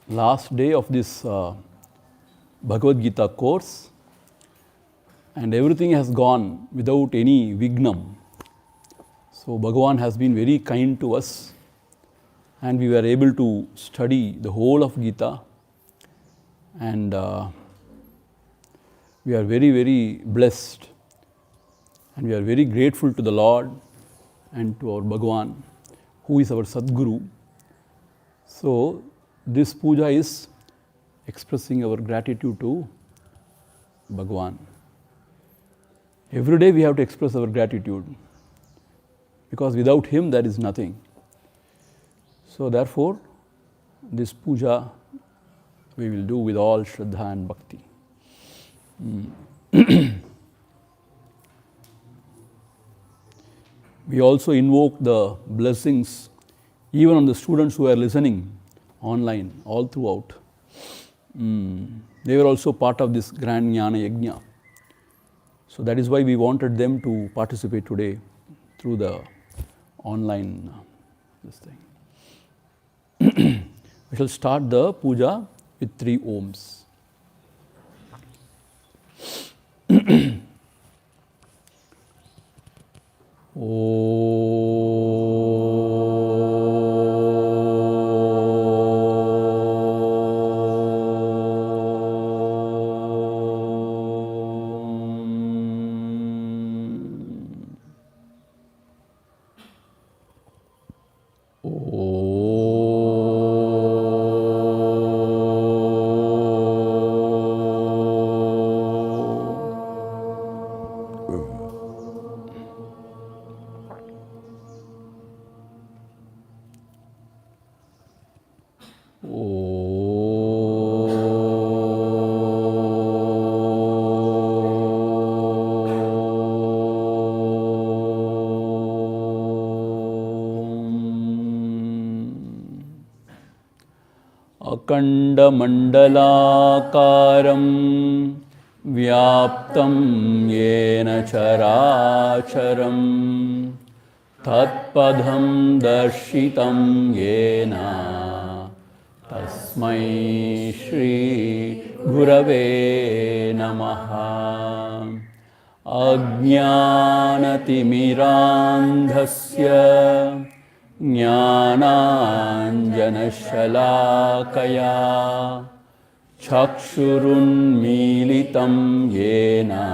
last day of this Bhagavad Gita course, and everything has gone without any vignam. So Bhagavan has been very kind to us, and we were able to study the whole of Gita, and we are very, very blessed, and we are very grateful to the Lord and to our Bhagavan, who is our Sadguru. So this puja is expressing our gratitude to Bhagavan. Every day we have to express our gratitude, because without him there is nothing. So therefore, this puja we will do with all Shraddha and Bhakti. We also invoke the blessings even on the students who are listening online all throughout. They were also part of this grand Jnana Yajna. So that is why we wanted them to participate today through the online this thing. We shall start the puja with 3 Oms. Akandamandalakaram vyaptam yena characharam tatpadham darshitam yena tasmai Shri Gurave Namaha. Ajnanatimirandhasya Jnananjanashalakaya Chakshurunmilitam yena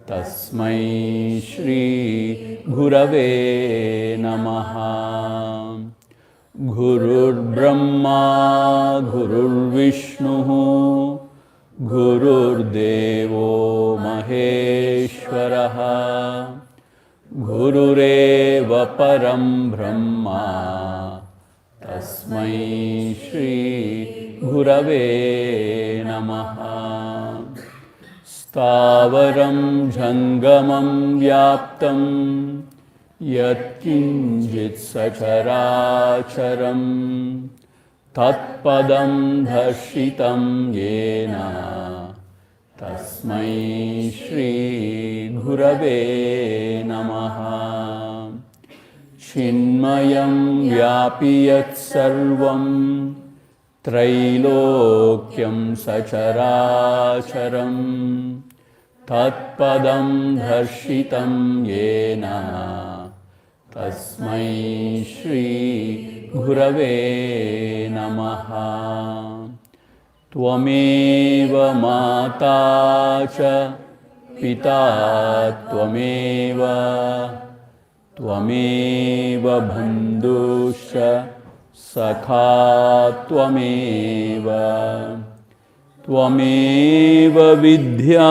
Tasmai Shri Gurave Namaha. Gurur Brahma Gurur Vishnu Gurur Devo Maheshwaraha Gurureva Param Brahma Tasmai Shri Gurave Namaha. Stavaram Jangamam Vyaptam Yatkinjit Sacharacharam Tatpadam Dharshitam Yena Tasmai Shri Gurave Namaha. Chinmayam Vyapiyat Sarvam Trailokyam Sacharacharam Tatpadam Dharshitam Yena Tasmai Shri Gurave Namaha. Tvameva Mata Cha Pita Tvameva Tvameva Bandhuscha Sakha Tvameva Tvameva Vidya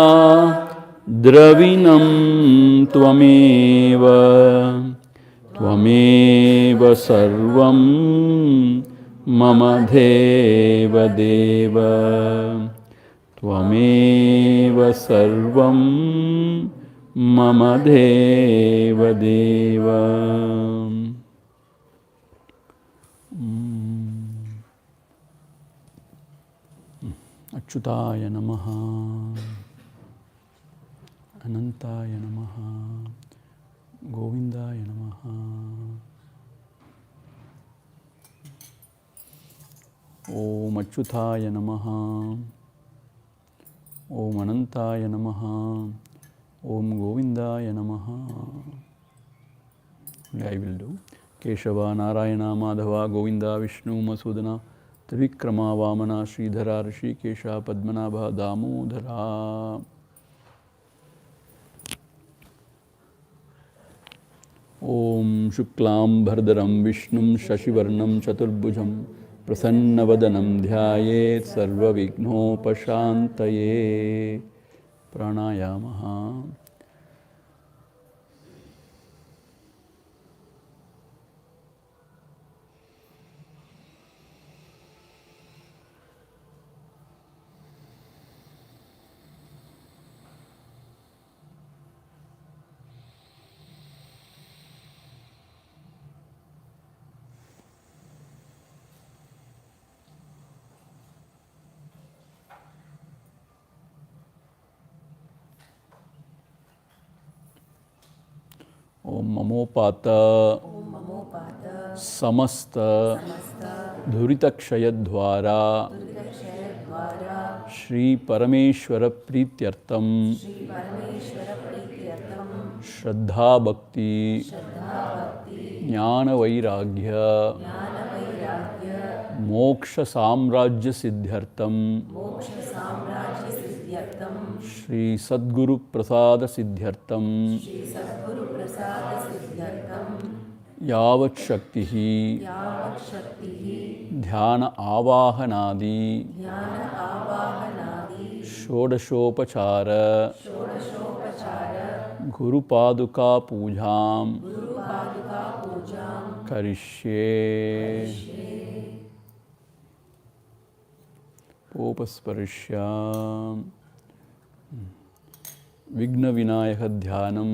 Dravinam Tvameva Tvameva Sarvam Mama Deva Deva Tvameva Sarvam Mama Deva Deva. Achyutaya Namaha Anantaya Namaha Govindaya Namaha. Om Achyutaya Namaha. Om Anantaya Namaha. Om Govindaya Namaha. I will do. Keshava Narayana Madhava Govinda Vishnu Masudana Trivikrama Vamana Sridhara Rishi Kesha Padmanabha Damodhara. Om Shuklam Bhardaram Vishnum Shashivarnam Chaturbhujam Prasannavadanam Dhyayet Sarva Vignopashantaye. Pranayamaha. Om Mamopata Samasta Dhuritakshayadvara Shri Parameshwara Prityartam Shraddha Bhakti Jnana Vairagya Moksha Samrajya Siddhyartam Shri Sadguru Prasada Siddhyartam Yavat Shaktihi Dhyana Avahanadi Shodashopachara Guru Paduka Pujam Karishye Popasparishya Vigna Vinayaka Dhyanam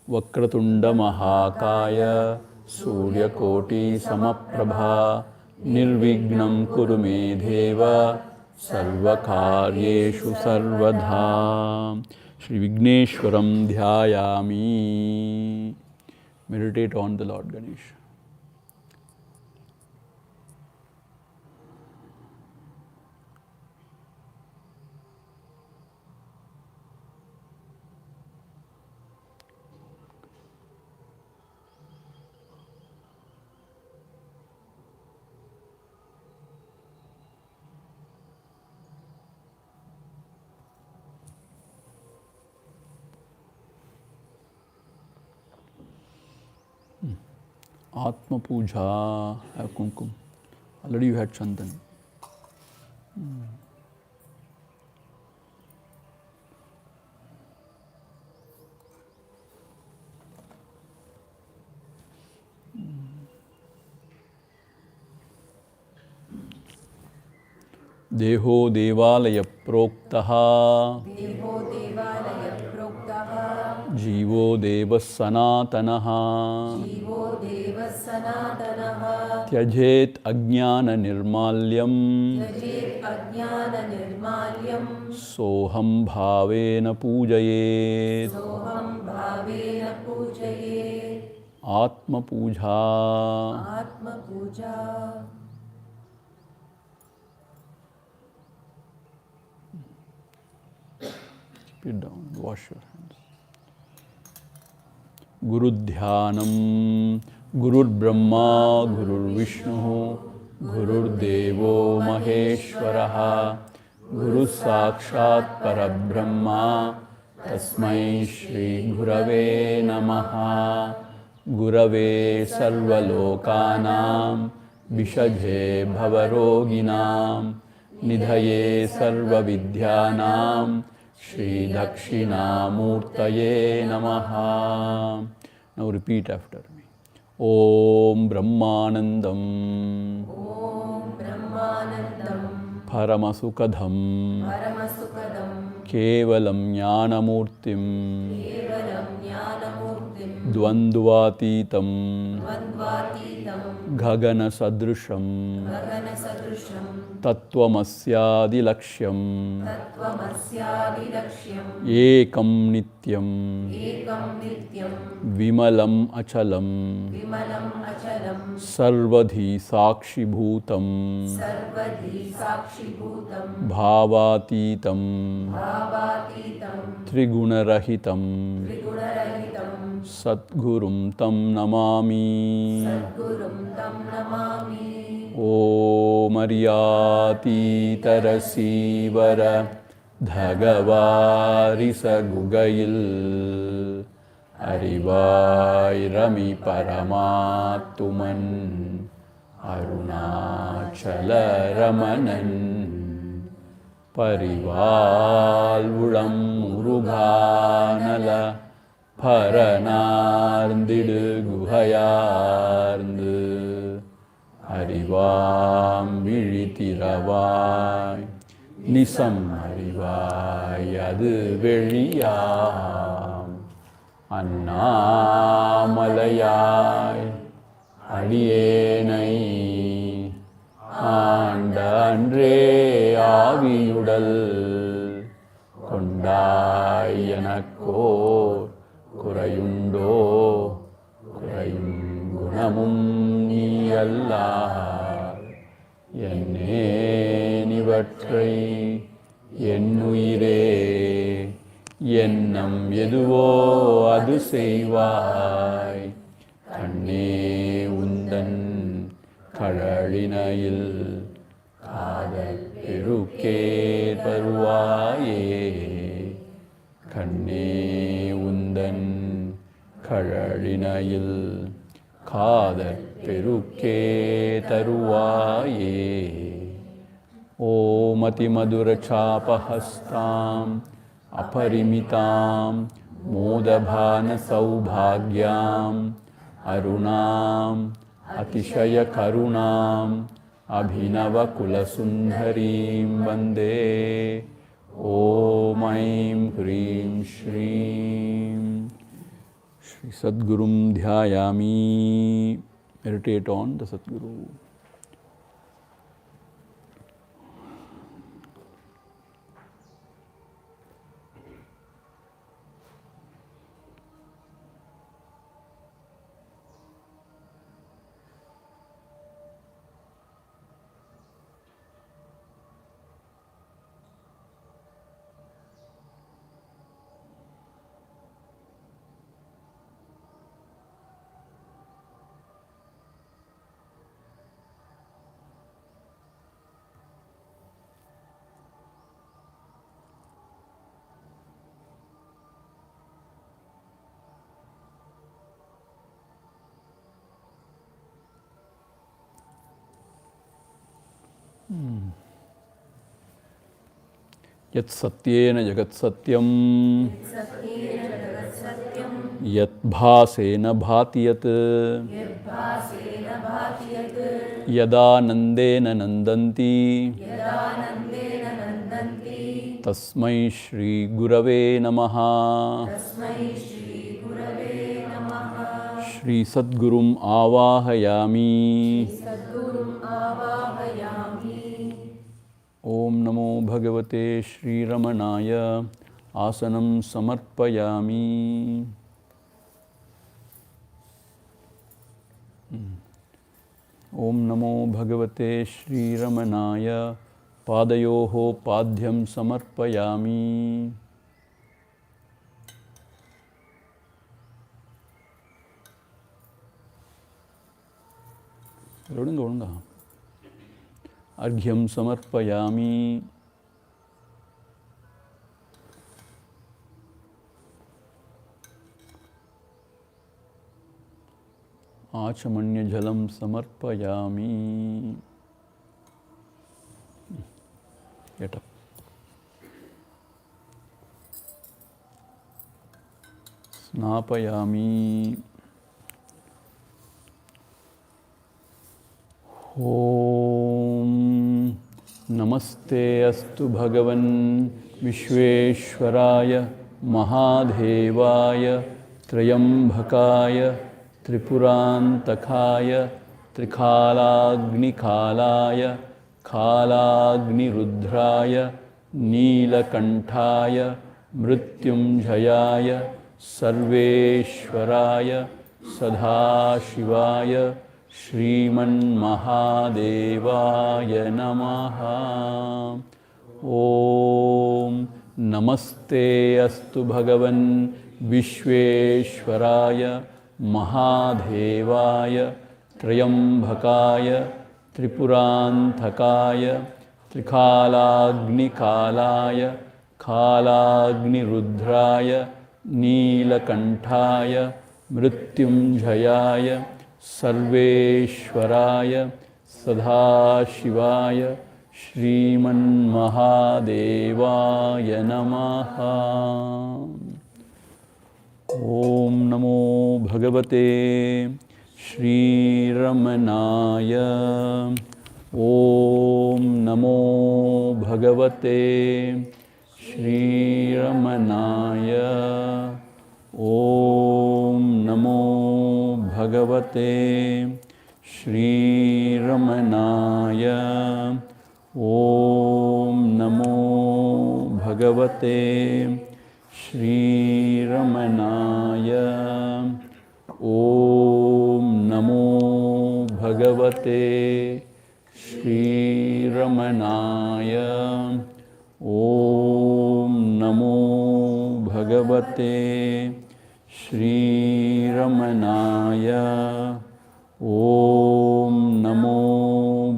Vakratunda Mahakaya Surya Koti Samaprabha Nirvignam Kurume Deva Sarvakaryeshu Sarvadha. Shri Vigneshwaram Dhyayami. Meditate on the Lord Ganesha. Atma Puja, have kumkum. Already you had Chandan. Deho Devalaya Proktaha Jivo Devas Sanatanaha Tyajet Ajnana Nirmalyam Soham Bhavena Pujayet Atma Puja. Keep it down, wash your hands. Guru Dhyanam Gurur Brahma Gurur Vishnu Gurur Devo Maheshwaraha Guru Sakshat Parabrahma Tasmai Shri Gurave Namaha Gurave Sarvalokanam Vishaje Bhavaroginam Nidhaye Sarva Vidyanam Shri Dakshinamurtaye Namaha. Now repeat after me. Om Brahmanandam Paramasukadham Kevalam Jnanamurtim Dvandvatitam Gagana Sadrusham तत्त्वमस्यादिलक्ष्यम् एकं नित्यं विमलम् अचलं सर्वधि साक्षिभूतं भावातीतं त्रिगुणरहितं सद्गुरुं तं नमामि। ॐ अर्यातीतरसीवर धगवारिसगुगैल् அறிவாயிரமி பரமாத்துமன் அருணாச்சலரமணன் பரிவாழ்வுளம் முருகானல பரனார்ந்திடு குகையார்ந்து அறிவாம் விழித்திரவாய் நிசம் அறிவாய் அது வெளியாம் அண்ணாமலையாய் அடியேனை ஆண்ட அன்றே ஆவியுடல் கொண்டாய் எனக்கோர் குறையுண்டோ குறையும் குணமும் நீ அல்லார் என்னேனிவற்றை என்னுயிரே எண்ணம் எதுவோ அது செய்வாய் கண்ணே உந்தன் கழலினையில் காதல் பெருக்கே தருவாயே கண்ணே உந்தன் கழலினையில் காதல் பெருக்கே தருவாயே ஓம் அதிமதுரசாபஹஸ்தாம் अपरिमितां मोदभानसौभाग्याम् अरुणाम् अतिशयकरुणाम् अभिनवकुलसुन्दरीं वन्दे ॐ ऐं ह्रीं श्रीं श्री सद्गुरुं ध्यायामि. Meditate on the Sadguru. यत् सत्येन जगत् सत्यं यत् भासेन भाति यत् यदानन्देन नन्दन्ति तस्मै श्री गुरवे नमः. श्री सद्गुरुम् आवाहयामि. ओम नमो भगवते श्री रमणाय. आसनं समर्पयामि. ओम नमो भगवते श्री रमणाय. पादयोः पाद्यं समर्पयामि. ஒழுங்கா अर्घ्यं समर्पयामि. आचमन्यजलं समर्पयामि. Get up. स्नापयामि. ओम नमस्ते अस्तु भगवन् विश्वेश्वराय महादेवाय त्रयंबकाय त्रिपुरांतकाय त्रिकालाग्निकालाय Kalagnirudraya Neelakantaya Mrityunjayaya Sarveshwaraya Sadhashivaya Shriman Mahadevaya Namaha. Om Namaste Astu Bhagavan Vishveshwaraya Mahadevaya Trayambhakaya Tripuranthakaya Trikalagnikalaya Kalagnirudraya Neelakantaya Mrityunjayaya Sarveshwaraya Sadhashivaya Shriman Mahadevaya Namaha. Om Namo Bhagavate Shri Ramanaya. Om Namo Bhagavate Shri Ramanaya. Om Namo Bhagavate Shri Ramanaya. Om Namo Bhagavate Shri Ramanaya. Om Namo Bhagavate Shri Ramanaya. Om Namo Bhagavate Shri Ramanaya. Om Namo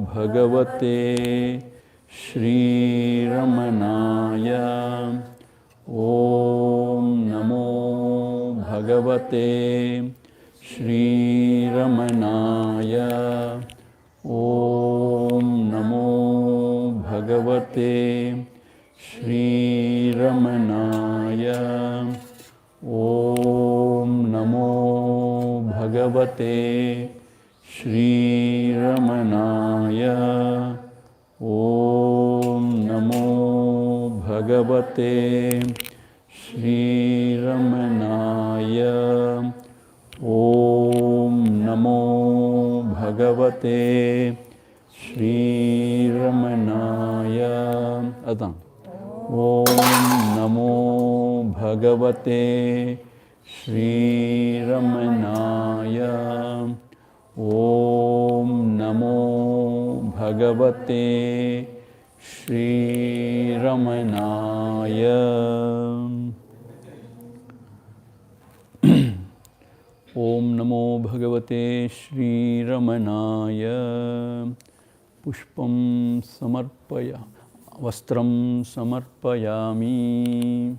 Bhagavate Shri Ramanaya. Om Namo Bhagavate Shri Ramanaya. Om Namo Bhagavate Shri Ramanaya. Om Namo Bhagavate Shri Ramanaya. Om Namo Bhagavate Shri Ramanaya. Om Namo Bhagavate Shri Ramanaya. Adhan. Om Namo Bhagavate Shri Ramanaya. Om Namo Bhagavate Shri Ramanaya. Om Namo Bhagavate Shri Ramanaya. Pushpam Samarpaya Vastram Samarpayami.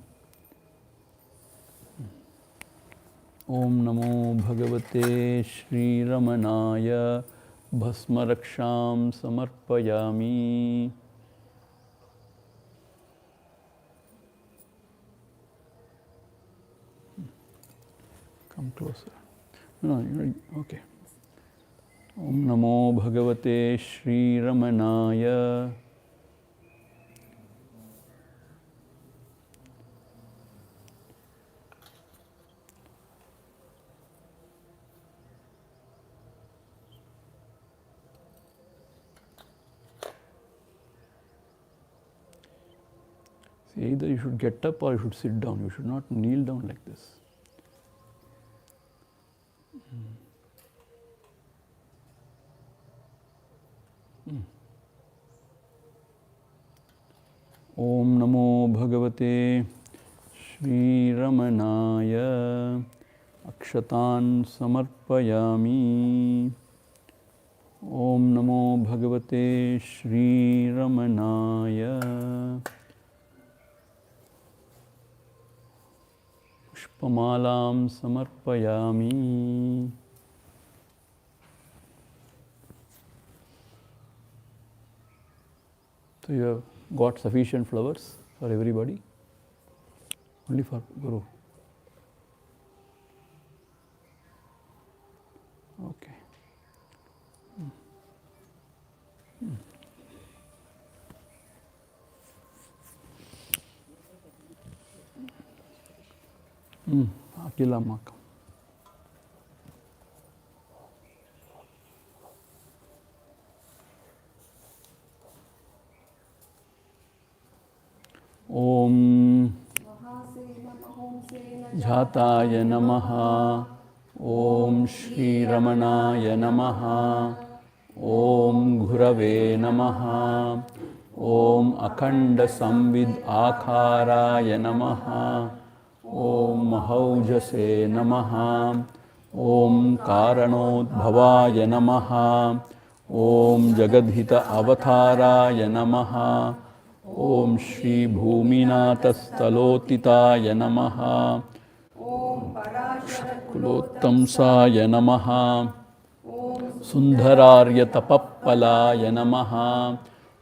Om Namo Bhagavate Shri Ramanaya. Bhasma Raksham Samarpayami. Come closer. No, okay. Om Namo Bhagavate Shri Ramanaya. See, either you should get up or you should sit down. You should not kneel down like this. Om Namo Bhagavate Shri Ramanaya. Akshatan Samarpayami. Om Namo Bhagavate Shri Ramanaya. Pushpamalam Samarpayami. So you have got sufficient flowers for everybody? Only for Guru? Okay. Akila Makam. Om Jhataya Namaha. Om Shri Ramanaya Namaha. Om Gurave Namaha. Om Akhanda Samvid Akharaya Namaha. Om Mahaujase Namaha. Om Karanodbhavaya Namaha. Om Jagadhita Avataraya Namaha. Om Shri Bhuminatasthalotitaya Namaha. Kulottamsaya Namaha. Sundhararya Tapappalaya Namaha.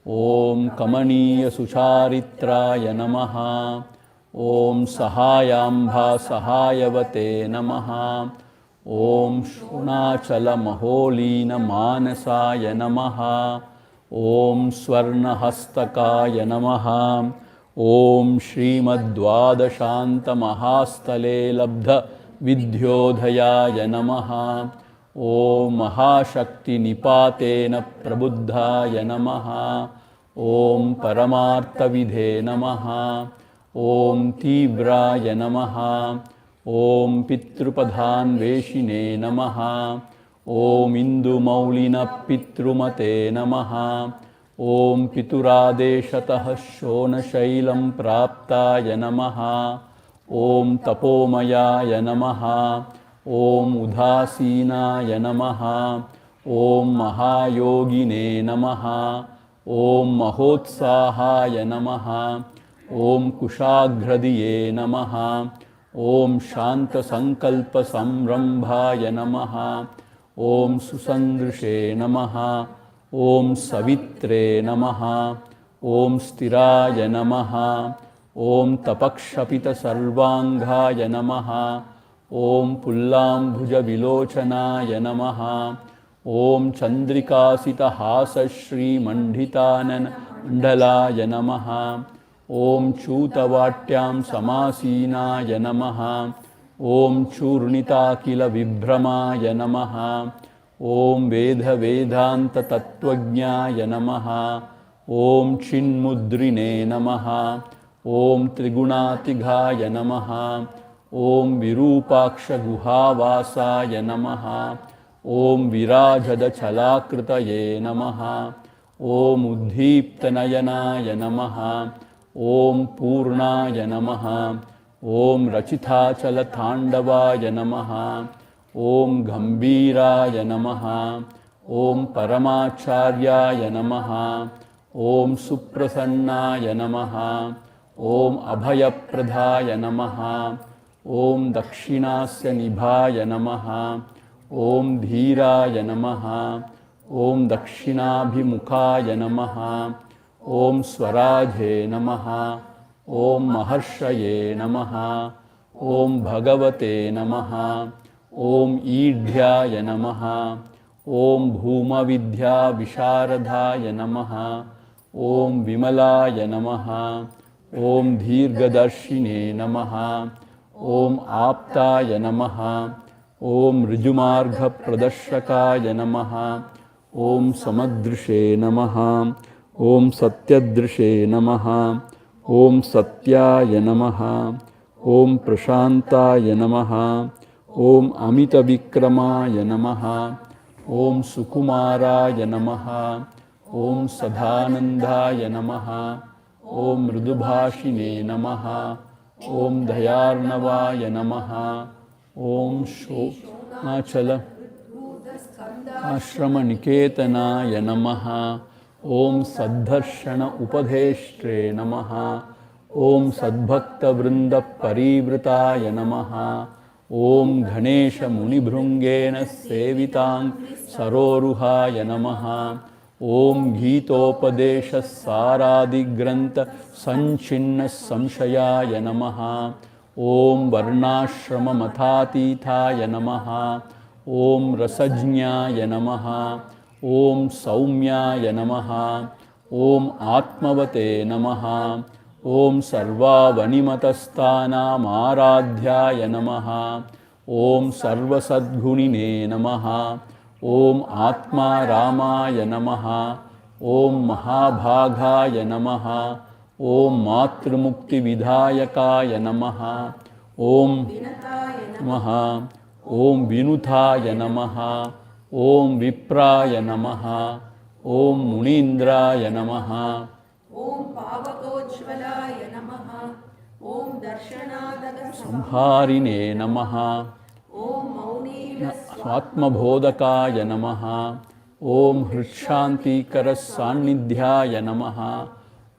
Om Kamaniya Sucharitraya Namaha. Om Sahayambha Sahayavate Namaha. Om Shunachala Maholina Manasaya Namaha. Om Swarnahastakaya Namaha. Om Shrimadvadashanta Mahastale Labdha Vidyodhayaya Namaha. Om Mahashakti Nipatena Prabuddhaya Namaha. Om Paramartha Vidhe Namaha. Om Tivraya Namaha. Om Pitrupadhan Veshine Namaha. Om Indu Maulina Pitrumate Namaha. Om Pituradeshatah Shona Shailam Praptaya Namaha. Om Tapomayaya Namaha. Om Udhasinaya Namaha. Om Mahayogine Namaha. Om Mahotsahaya Namaha. Om Kushagradiye Namaha. Om Shanta Sankalpa Samrambhaya Namaha. Om Susandrishe Namaha. Om Savitre Namaha. Om Stiraya Namaha. Om Tapakshapita Sarvanghaya Namaha. Om Pullam Bhuja Namaha. Om Chandrikasita Hasa Shri Mandhitanana Mandalaya Namaha. Om Chutavatyam Samasinaya Namaha. Om Churnita Kila Vibhramaya Namaha. Om Vedha Vedanta Tattvajnaya Namaha. Om Chinmudrine Namaha. Om Trigunatigaya Namaha. Om Virupaksha Guhavasaya Namaha. Om Virajada Chalakritaye Namaha. Om Uddhiptanayanaya Namaha. Om Purnaya Namaha. Om Rachitachala Thandavaya Namaha. Om Gambhiraya Namaha. Om Paramacharya Namaha. Om Suprasannaya Namaha. Om Abhayapradhaya Namaha. Om Dakshinasya Nibhaya Namaha. Om Dhiraya Namaha. Om Dakshinabhimukaya Namaha. Om Swarajhe Namaha. Om Maharshaye Namaha. Om Bhagavate Namaha. Om Idhyaya Namaha. Om Bhuma Vidya Visharadhaya Namaha. Om Vimalaya Namaha. Om Dhirgadarshine Namaha. Om Aptaya Namaha. Om Rijumargha Pradashakaya Namaha. Om Samadrishe Namaha. Om Satyadrishe Namaha. Om Satyaya Namaha. Om Prashantaya Namaha. Om Amita Vikramaya Namaha. Om Sukumaraya Namaha. Om Sadhanandaya Namaha. Om Mridubhashine Namaha. Om Dayarnavaya Namaha. Om Shonachala Ashrama Niketanaya Namaha. Om Saddharshana Upadheshtre Namaha. Om Sadbhakta Vrinda Parivritaya Namaha. Om Ganesha Munibhrungena Sevitang Saroruhaya Namaha. Om Gitopadesha Saradigranta Sanchinna Samshayaya Namaha. Om Varnashrama Mathatithaya Namaha. Om Rasajñaya Namaha. Om Saumyaya Namaha. Om Atmavate Namaha. Om Sarva Vanimatasthana Aradhyaya Namaha. Om Sarva Sadgunine Namaha. Om Atma Ramaya Namaha. Om Mahabhagaya Namaha. Om Matrumukti Vidhayakaya Namaha. Om Namaha. Om Vinuthaya Namaha. Om Vipraya Namaha. Om Munindraya Namaha. Om Pavakojvalaya Namaha. Om Darshanadaga Samharine Namaha. Om Maunila Atma Bodhakaya Namaha. Om Hrishanti Karasannidhyaya Namaha.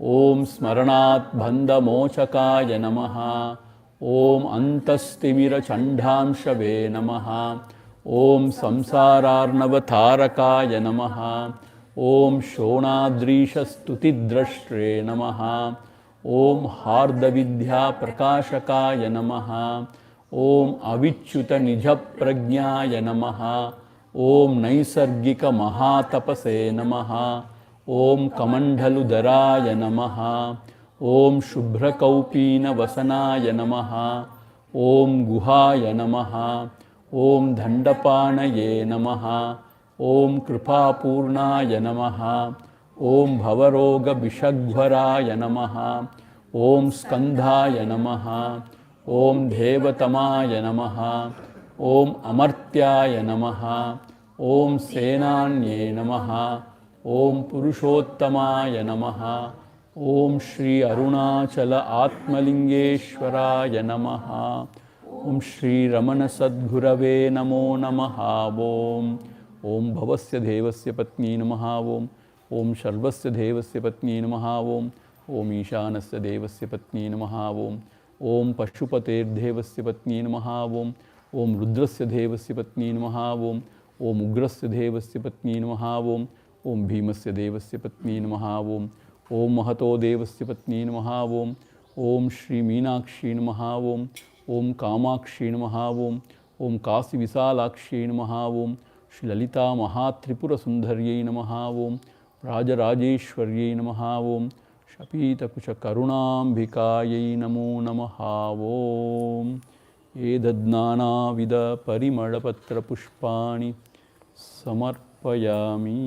Om Smaranat Bandha Mochakaya Namaha. Om Antastimira Chandhamshave Namaha. Om Samsararnavatarakaya Namaha. Om Shonadrisha Stutidrashtre Namaha. Om Hardavidya Prakashakaya Namaha. Om Avichyuta Nija Prajnaya Namaha. Om Naisargika Mahatapase Namaha. Om Kamandhaludaraya Namaha. Om Shubhrakaupina Vasanaya Namaha. Om Guhaya Namaha. Om Dhandapanaye Namaha. Om Kripapurnaya Namaha. Om Bhavaroga Vishagvaraya Namaha. Om Skandhaya Namaha. Om Devatamaya Namaha. Om Amartyaya Namaha. Om Senanye Namaha. Om Purushottamaya Namaha. Om Shri Arunachala Atmalingeshwaraya Namaha. Om Shri Ramana Sadgurave Namo Namaha. Om Bhavasya Devasya Patni Namaha. Om Sharvasya Devasya Patni Namaha. Om Ishanasya Devasya Patni Namaha. Om Pashupater Devasya Patni Namaha. Om Rudrasya Devasya Patni Namaha. Om Ugrasya Devasya Patni Namaha. Om Bhimasya Devasya Patni Namaha. Om Mahato Devasya Patni Namaha. Om Shri Meenakshi Namaha. Om Kamakshi Namaha. Om Kasi Visalakshi Namaha. Shri Lalita Mahatripura Sundaryai Namaha. Rajarajeshwaryai Namaha. Shapita Kusha Karunambhikayai Namo Namaha. Edadnana Vida Parimadapatra Pushpani Samarpayami.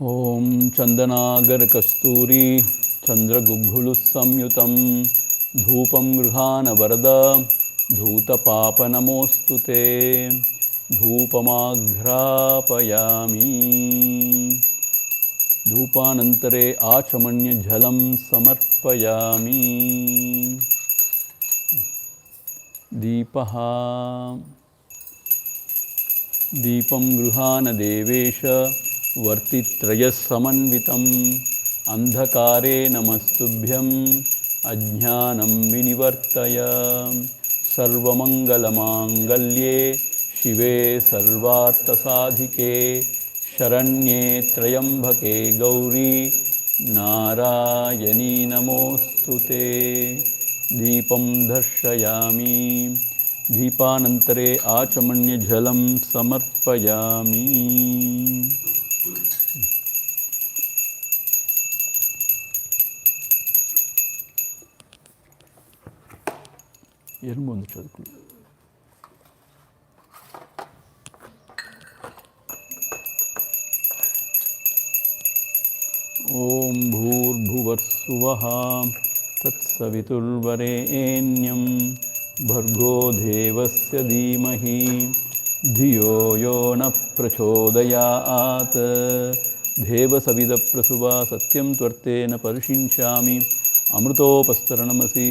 Om Chandanagar Kasturi Chandra Gugulu Samyutam Dhupam Grihana Varada Dhuta Papa Namostute Dhupamagrapayami. Dhupanantare Achamanya Jhalam Samarpayami. Deepaha Deepam Gruhana Devesha Vartitrayas Samanvitam Andhakare Namastubhyam Ajnanam Vinivartaya Sarvamangalamangallye Shive Sarvartasadhike Sharanye Trayambhake Gauri Narayani Namostute. Deepam Darshayami. Deepanantare Achamanya Jhalam Samarpayami. ఎరుంబొందు చదువుకు ఓం భూర్భువస్సువః తత్సవితుర్వరేణ్యం భర్గో దేవస్య ధీమహి ధియో యో నః ప్రచోదయాత్ దేవసవిదప్రసువా సత్యం త్వర్తేన పరిషించామి అమృతోపస్తరణమసి.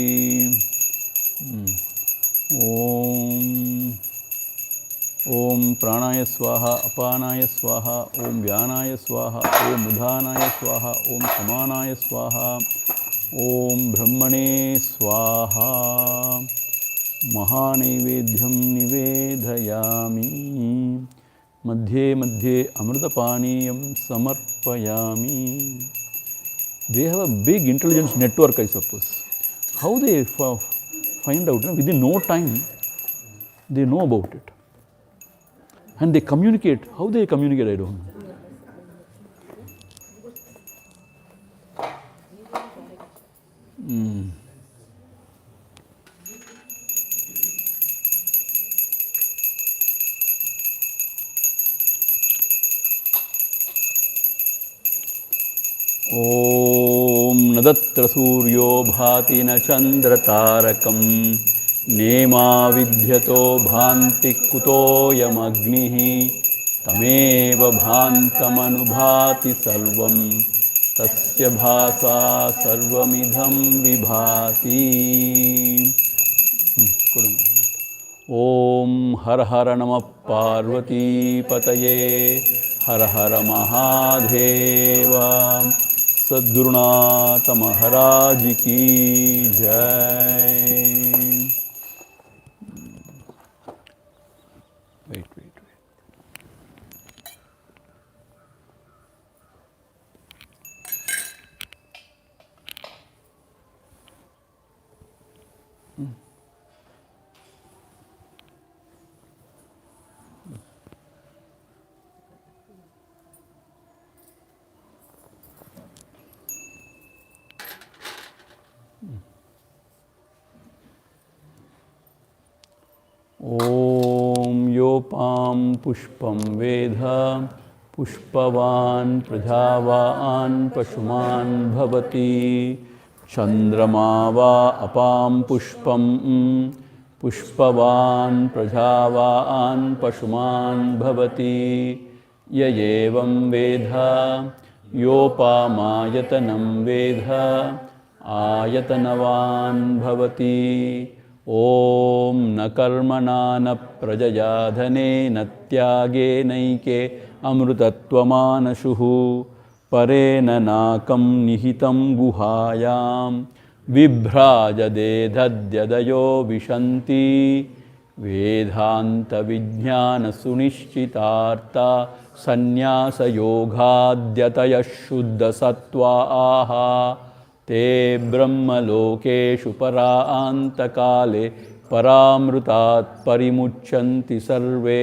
ఓం ప్రాణాయ స్వాహ అపానాయ స్వాహ ఓం వ్యానాయ స్వాహ ఓం ఉదానాయ స్వాహ ఓం సమానాయ స్వాహ ఓం బ్రహ్మణే స్వాహ. మహానైవేద్యం నివేదయామి. మధ్యే మధ్యే అమృతపానీయం సమర్పయామి. They have a big intelligence network, I suppose. How they find out, within no time, They know about it. And they communicate. How they communicate, I don't know. ॐ न तत्र सूर्यो भाति न चन्द्रतारकं नेमा विद्यतो भान्ति कुतोऽयमग्निः तमेव भान्तमनुभाति सर्वं तस्य भासा सर्वमिदं विभाति. ॐ हर हर नमः पार्वती पतये हर हर महादेव. सद्गुरुनाथ महाराज की जय. Wait. ॐ योपां पुष्पं वेद पुष्पवान् प्रजावान् पशुमान् भवति चन्द्रमा वा अपां पुष्पं पुष्पवान् प्रजावान् पशुमान् भवति य एवं वेद योपामायतनं वेद आयतनवान् भवति. ॐ न कर्मणा न प्रजया धनेन त्यागेनैके अमृतत्वमानशुः परेण नाकं निहितं गुहायां विभ्राजदे दद्यदयो विशन्ति वेदान्तविज्ञानसुनिश्चितार्था सन्न्यासयोगाद्यतयः शुद्धसत्त्वाः ते ब्रह्मलोकेषु परान्तकाले परामृतात् परिमुच्यन्ति सर्वे.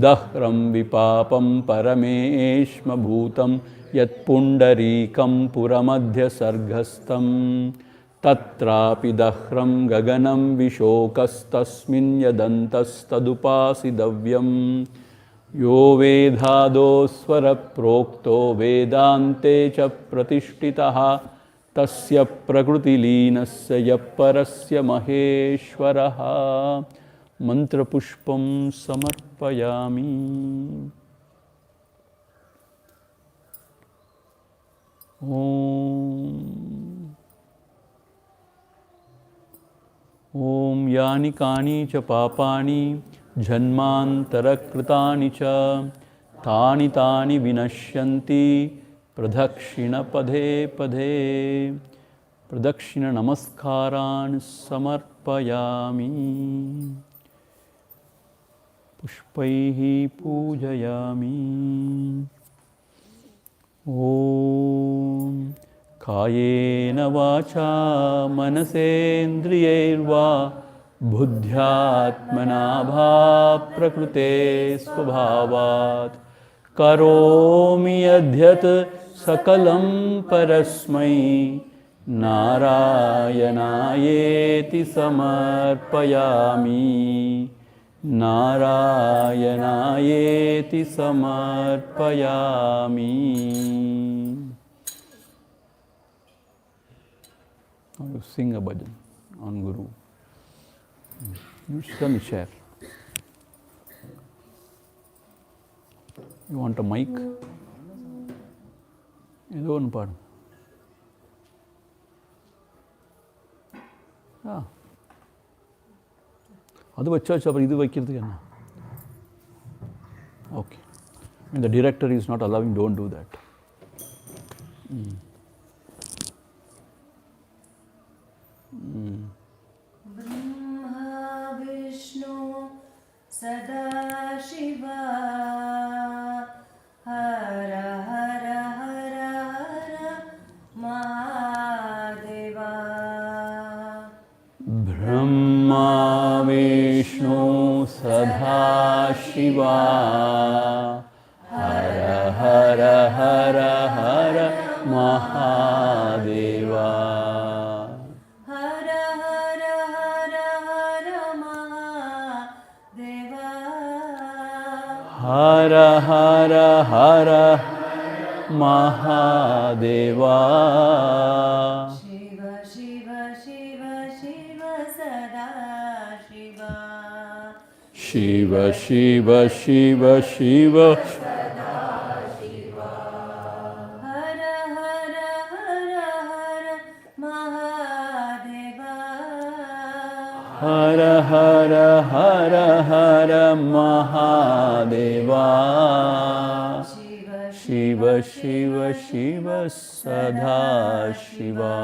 दह्रं विपापं परमेष्मभूतं यत्पुण्डरीकं पुरमध्यसर्गस्थं तत्रापि दह्रं गगनं विशोकस्तस्मिन् यदन्तस्तदुपासितव्यं. यो वेदादो स्वरप्रोक्तो वेदान्ते च प्रतिष्ठितः तस्य प्रकृतिलीनस्य यः परस्य महेश्वरः. मंत्रपुष्पं समर्पयामि. ॐ यानि कानि च पापानि जन्मान्तरकृतानि च तानि तानि विनश्यन्ति प्रदक्षिणपदे पदे. प्रदक्षिण नमस्कारान् समर्पयामि. पुष्पैः पूजयामि. ॐ कायेन वाचा मनसेन्द्रियैर्वा बुद्ध्यात्मना भा प्रकृते स्वभावात् करोमि यद्यत् सकलं परस्मै नारायणायेति समर्पयामि. नारायणायेति समर्पयामि. Now you sing a bhajan on Guru. You come share. You want a mic? ஏதோ ஒன்று பாடு. அது வச்சாச்சு அப்புறம் இது வைக்கிறதுக்கு என்ன? Okay. The director is not allowing, don't do that. Brahma Vishnu सदा शिवा हर हर हर हर Mahadeva. Brahma Vishnu Vishnu Sadashiva. Hara Hara Hara Hara Mahadeva. Hara Hara Hara Hara Mahadeva. Hara Hara Hara Mahadeva. Shiva Shiva Shiva Shiva Sada Shiva. Shiva Shiva Shiva Shiva. Hara Hara Hara Hara Mahadeva. Hara Hara Hara Hara Mahadeva. Shiva Shiva Shiva Sada Shiva.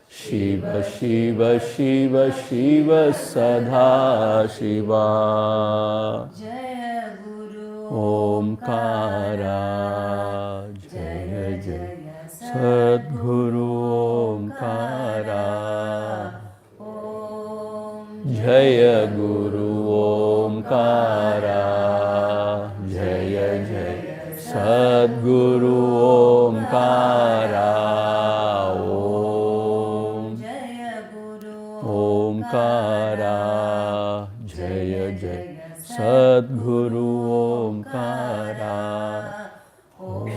Shiva Shiva Shiva Shiva Sada Shiva. Jaya Guru Omkara. Jaya Jaya Sadguru Omkara. Om Jaya Guru Omkara. Jaya Jaya Sadguru Omkara. Om Jaya Guru Omkara. Jaya Jaya Sadguru Omkara. Om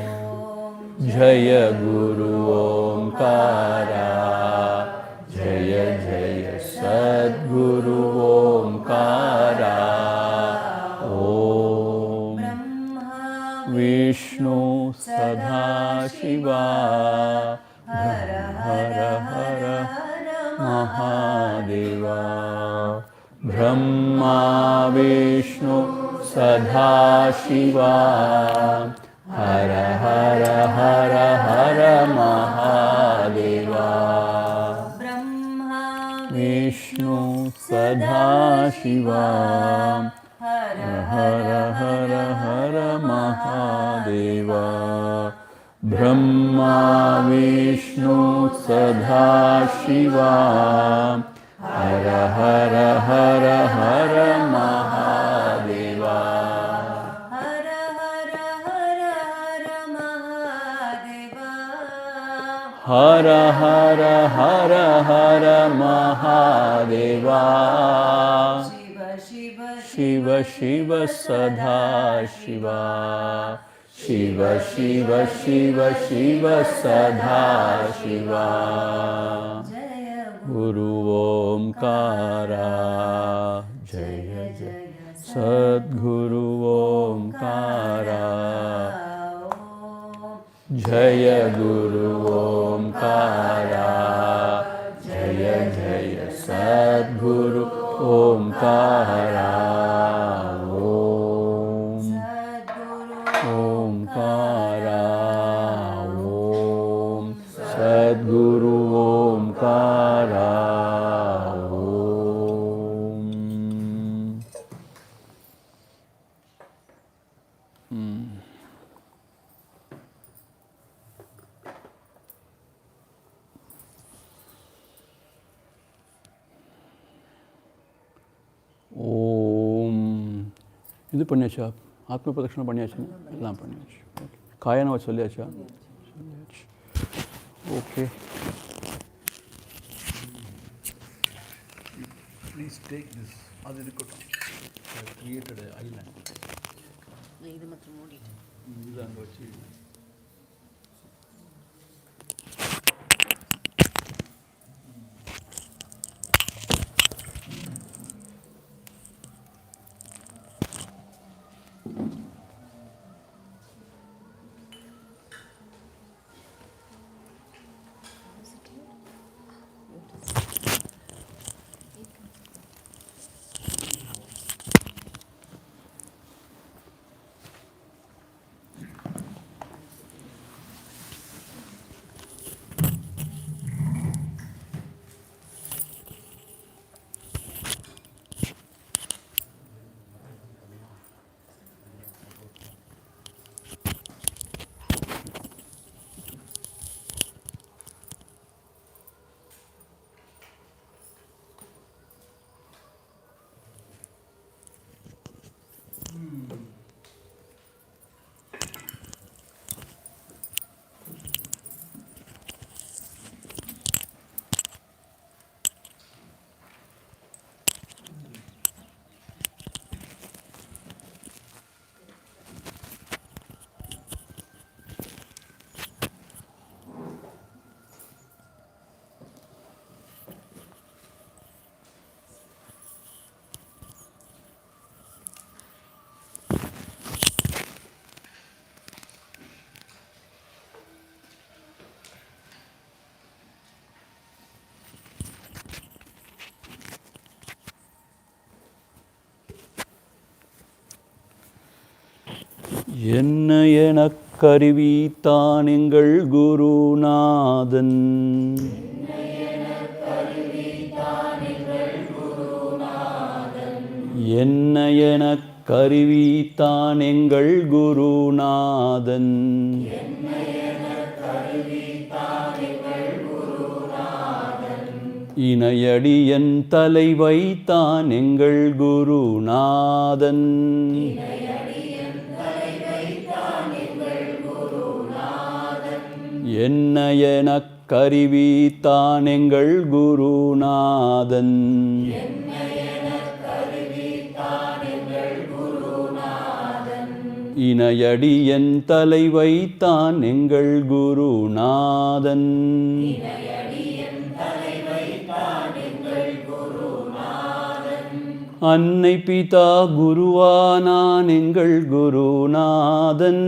Jaya Guru Omkara. Jaya Jaya Sadguru Omkara. Om Brahma Vishnu Sadashiva. Hara Hara Hara Mahadeva. Brahma Vishnu Sadashiva. Hara Hara Hara Hara Mahadeva. Brahma Vishnu Sadashiva. Hara Hara Hara Hara Mahadeva. Brahma Vishnu Sadashiva. Hara Hara Hara Hara Mahadeva. Hara Hara Hara Hara Mahadeva. Hara Hara Hara Hara Mahadeva. Shiva Shiva Shiva Shiva Sadashiva. Shiva Shiva Shiva Shiva Sadashiva. Jaya Guru Omkara. Jaya Jaya Sadguru Omkara. Jaya Guru Omkara. Jaya Jaya Sadguru Omkara. Om Omkara. Om Sadguru Omkara. Om. ஓம் இது பண்ணியாச்சா ஆத்ம பிரதட்சணம் பண்ணியாச்சு எல்லாம் பண்ணியாச்சு okay காயனவ சொல்லியாச்சா சொல்லியாச்சு okay please take this அது இருக்கட்டும் கிரியேட்டட் ஐலாண்ட் இது மாத்திரம் மூடிட்டு இது அங்கே வச்சு என்ன எனக் கருவித்தான் எங்கள் குருநாதன். என்ன எனக் கருவித்தான் எங்கள் குருநாதன். இணையடி என் தலை வைத்தான் எங்கள் குருநாதன். என்ன எனக் கருவித்தான் எங்கள் குருநாதன். இணையடி என் தலை வைத்தான் எங்கள் குருநாதன். அன்னை பிதா குருவானான் எங்கள் குருநாதன்.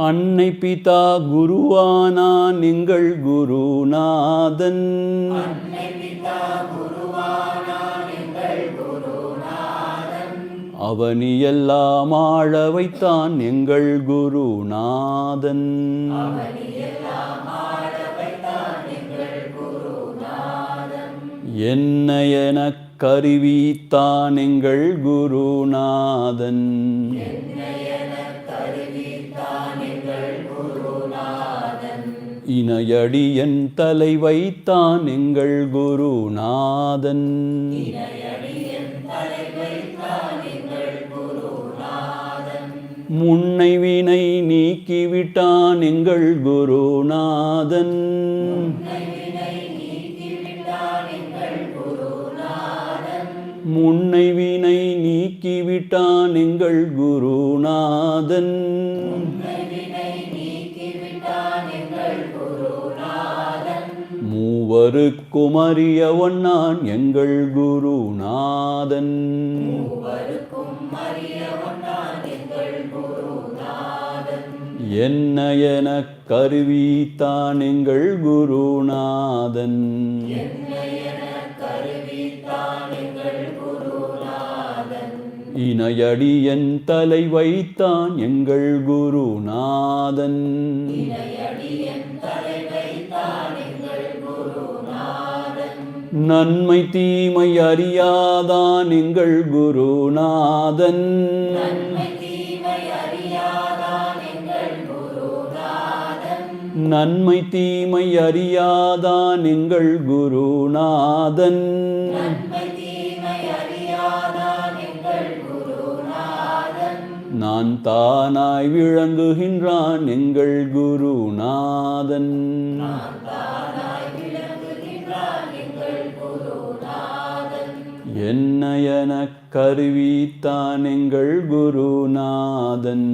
அன்னை பிதா குருவானான் எங்கள் குருநாதன். அவனியெல்லாம் ஆழ வைத்தான் எங்கள் குருநாதன். என்ன எனக் கருவித்தான் எங்கள் குருநாதன். இணையடி என் தலை வைத்தான் எங்கள் குருநாதன். முன்னை வினை நீக்கிவிட்டான் எங்கள் குருநாதன். முன்னை வினை நீக்கிவிட்டான் எங்கள் குருநாதன். மூவருக்கும் அறிய ஒன்னான் எங்கள் குருநாதன். என்ன எனக் கருவித்தான் எங்கள் குருநாதன். இணையடி என் தலை வைத்தான் எங்கள் குருநாதன். நன்மை தீமை அறியாதான் எங்கள் குருநாதன். நன்மை தீமை அறியாதான் எங்கள் குருநாதன். நான் தானாய் விளங்குகின்றான் எங்கள் குருநாதன். என்ன எனக் கருவித்தான் எங்கள் குருநாதன்.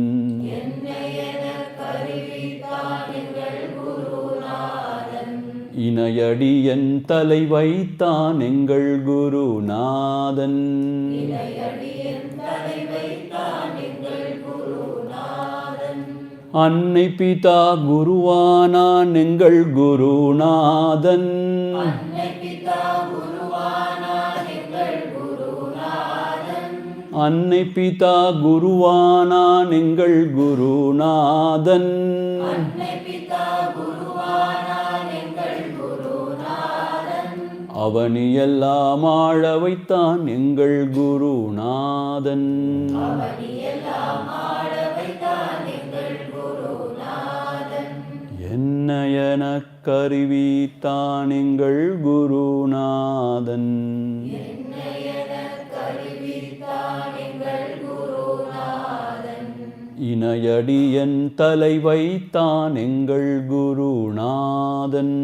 இணையடி என் தலை வைத்தான் எங்கள் குருநாதன். அன்னை பிதா குருவானான் எங்கள் குருநாதன். அன்னை பிதா குருவானான் எங்கள் குருநாதன். அவனியெல்லாம் ஆழ வைத்தான் எங்கள் குருநாதன். என்ன எனக் கருவித்தான் எங்கள் குருநாதன். இணையடி என் தலை வைத்தான் எங்கள் குருநாதன்.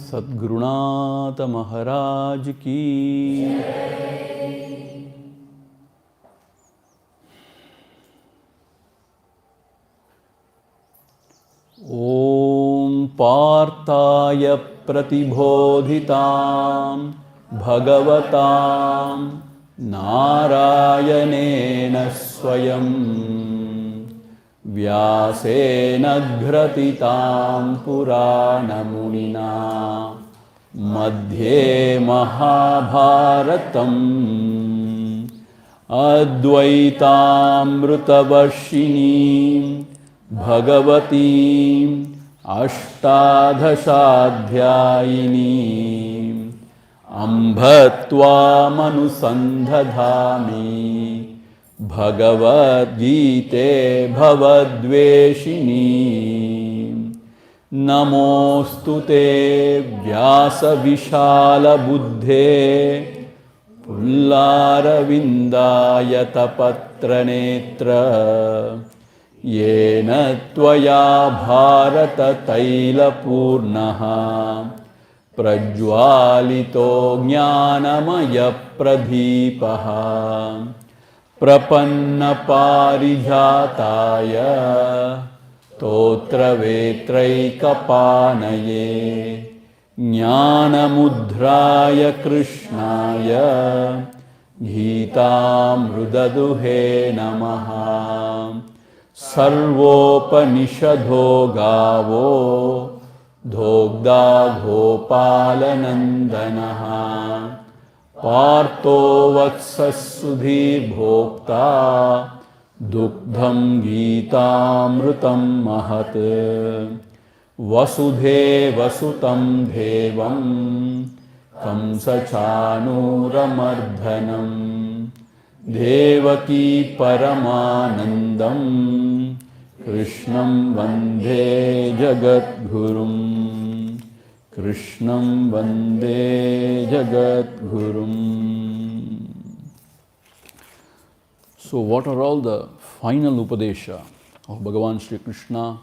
சத்குருநாத மகாராஜ் கி. ஓம் பார்த்தாய பிரதிபோதிதாம் பகவதாம் நாராயணேன ஸ்வயம் Vyasena gratitam Puranamunina Madhye Mahabharatam Advaitamritavarshini Bhagavatim Ashtadhashaadhyayini Ambhatva manusandhadhami Bhagavad Gita Bhavadveshini Namostute Vyasa Vishala Buddhe Pullaravindayata Patranetra Yena Tvaya Bharata Taila Purnaha Prajwalito Jnanamaya Pradhipaha Prapanna Parijataya Totra Vetraikapanaye Jnanamudraya Krishnaya Gītāmrudaduhe Namaha Sarvopanishadho Gavo Dhogda Gopalanandanaha Partho Vatsasudhir Bhokta Dukdham Gītāmrutam Mahat Vasudhe Vasutam Devam Kamsachanuramardanam Devaki Paramanandam Krishnam Vande Jagadgurum Krishnam Vande Jagadgurum. So what are all the final Upadesha of Bhagavan Sri Krishna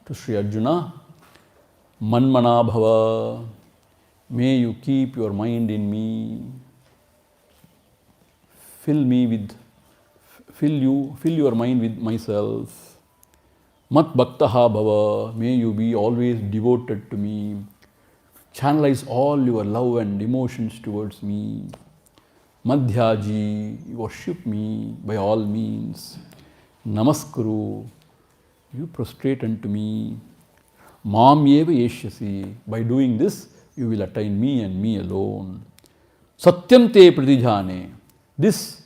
to Sri Arjuna? Manmana Bhava, may you keep your mind in me, fill your mind with myself. Mat Bhaktaha Bhava, may you be always devoted to me, channelize all your love and emotions towards me. Madhyaji, worship me by all means. Namaskuru, you prostrate unto me. Mam eva yeshyasi, by doing this you will attain me and me alone. Satyam te pratijhane, this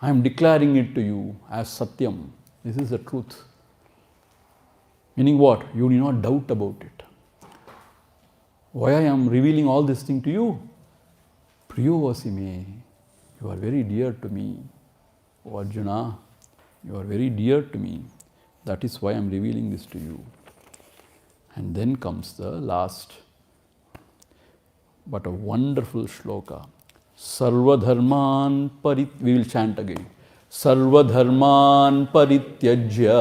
I am declaring it to you as Satyam. This is the truth. Meaning what? You need not doubt about it. Why I am revealing all this thing to you? Priyovasime, you are very dear to me. O Arjuna, you are very dear to me. That is why I am revealing this to you. And then comes the last, but a wonderful shloka. Sarvadharman we will chant again. Sarvadharman parityajya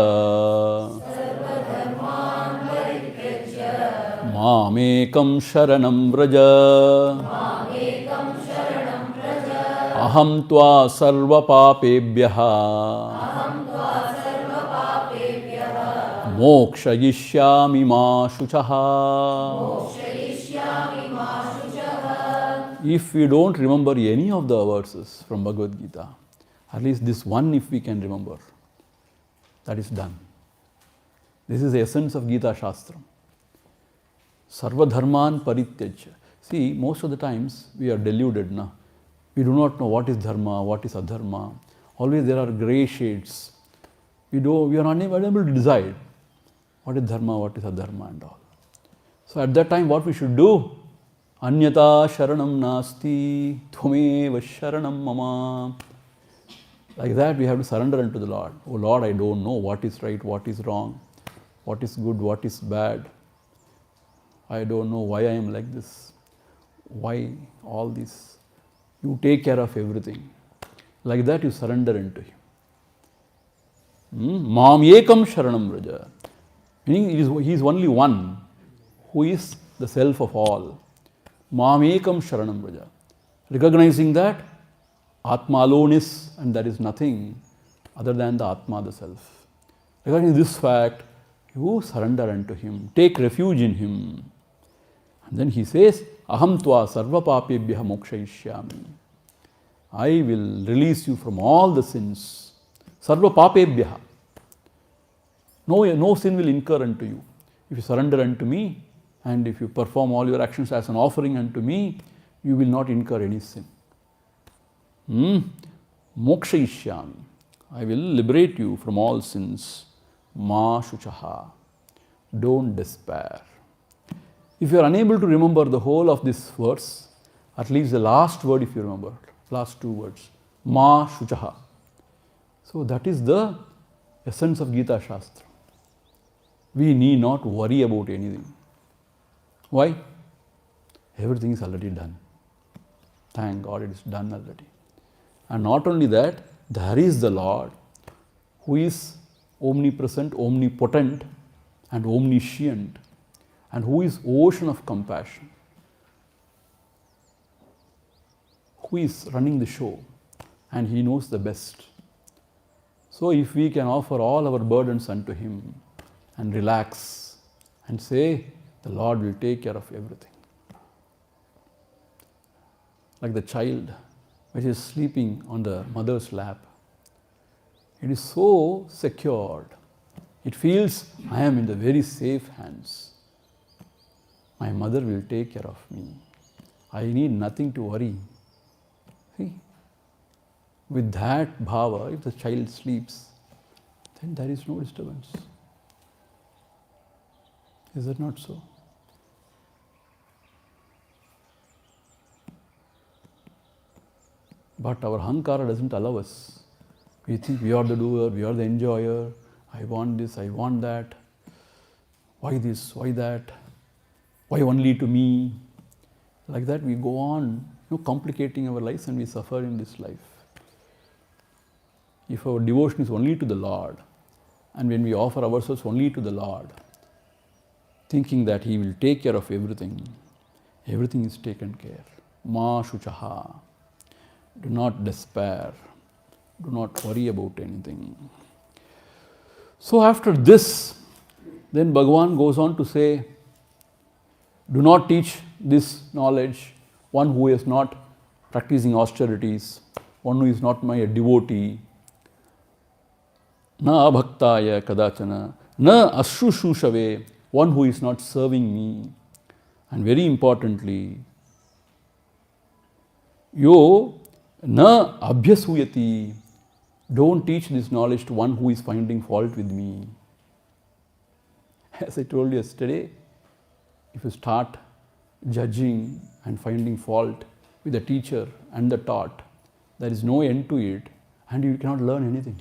Mamekam sharanam vraja Aham tva sarva papebhyaha Mokshayishyami ma shuchaha. If we don't remember any of the verses from Bhagavad Gita, at least this one if we can remember, that is done. This is the essence of Gita Shastram. Sarvadharman parityajya. See, most of the times we are deluded. Na? We do not know what is dharma, what is adharma. Always there are grey shades. We are unable to decide what is dharma, what is adharma and all. So at that time what we should do? Anyata sharanam nasti tvameva sharanam mama. Like that we have to surrender unto the Lord. Oh Lord, I don't know what is right, what is wrong, what is good, what is bad. I don't know why I am like this. Why all this? You take care of everything. Like that you surrender unto Him. Mam ekam sharanam vraja. Meaning He is only one who is the self of all. Mam ekam sharanam vraja. Recognizing that Atma alone is, and there is nothing other than the Atma, the self. Regarding this fact, you surrender unto Him, take refuge in Him. And then He says, Aham tva sarva papebhyaha mokshayishyami. I will release you from all the sins. Sarva papebhyaha. No sin will incur unto you. If you surrender unto me and if you perform all your actions as an offering unto me, you will not incur any sin. Mokshayishyami. I will liberate you from all sins. Ma shuchaha. Don't despair. If you are unable to remember the whole of this verse, at least the last word if you remember, last two words, Ma shuchaha. So that is the essence of Gita Shastra. We need not worry about anything. Why? Everything is already done. Thank God it is done already. And not only that, there is the Lord who is omnipresent, omnipotent and omniscient, and who is ocean of compassion, who is running the show, and he knows the best. So if we can offer all our burdens unto him and relax and say, the Lord will take care of everything. Like the child which is sleeping on the mother's lap. It is so secured. It feels, I am in the very safe hands. My mother will take care of me. I need nothing to worry. See? With that bhava, if the child sleeps, then there is no disturbance. Is it not so? But our Hankara doesn't allow us. We think we are the doer, we are the enjoyer. I want this, I want that. Why this, why that? Why only to me? Like that we go on, complicating our lives and we suffer in this life. If our devotion is only to the Lord, and when we offer ourselves only to the Lord, thinking that He will take care of everything, everything is taken care. Ma shuchaha. Do not despair. Do not worry about anything. So after this, then Bhagavan goes on to say, do not teach this knowledge one who is not practicing austerities, one who is not my devotee. Na abhaktaya kadachana, na ashushushave, one who is not serving me. And very importantly, yo na abhyasuyati, don't teach this knowledge to one who is finding fault with me. As I told you yesterday, if you start judging and finding fault with the teacher and the taught, there is no end to it and you cannot learn anything.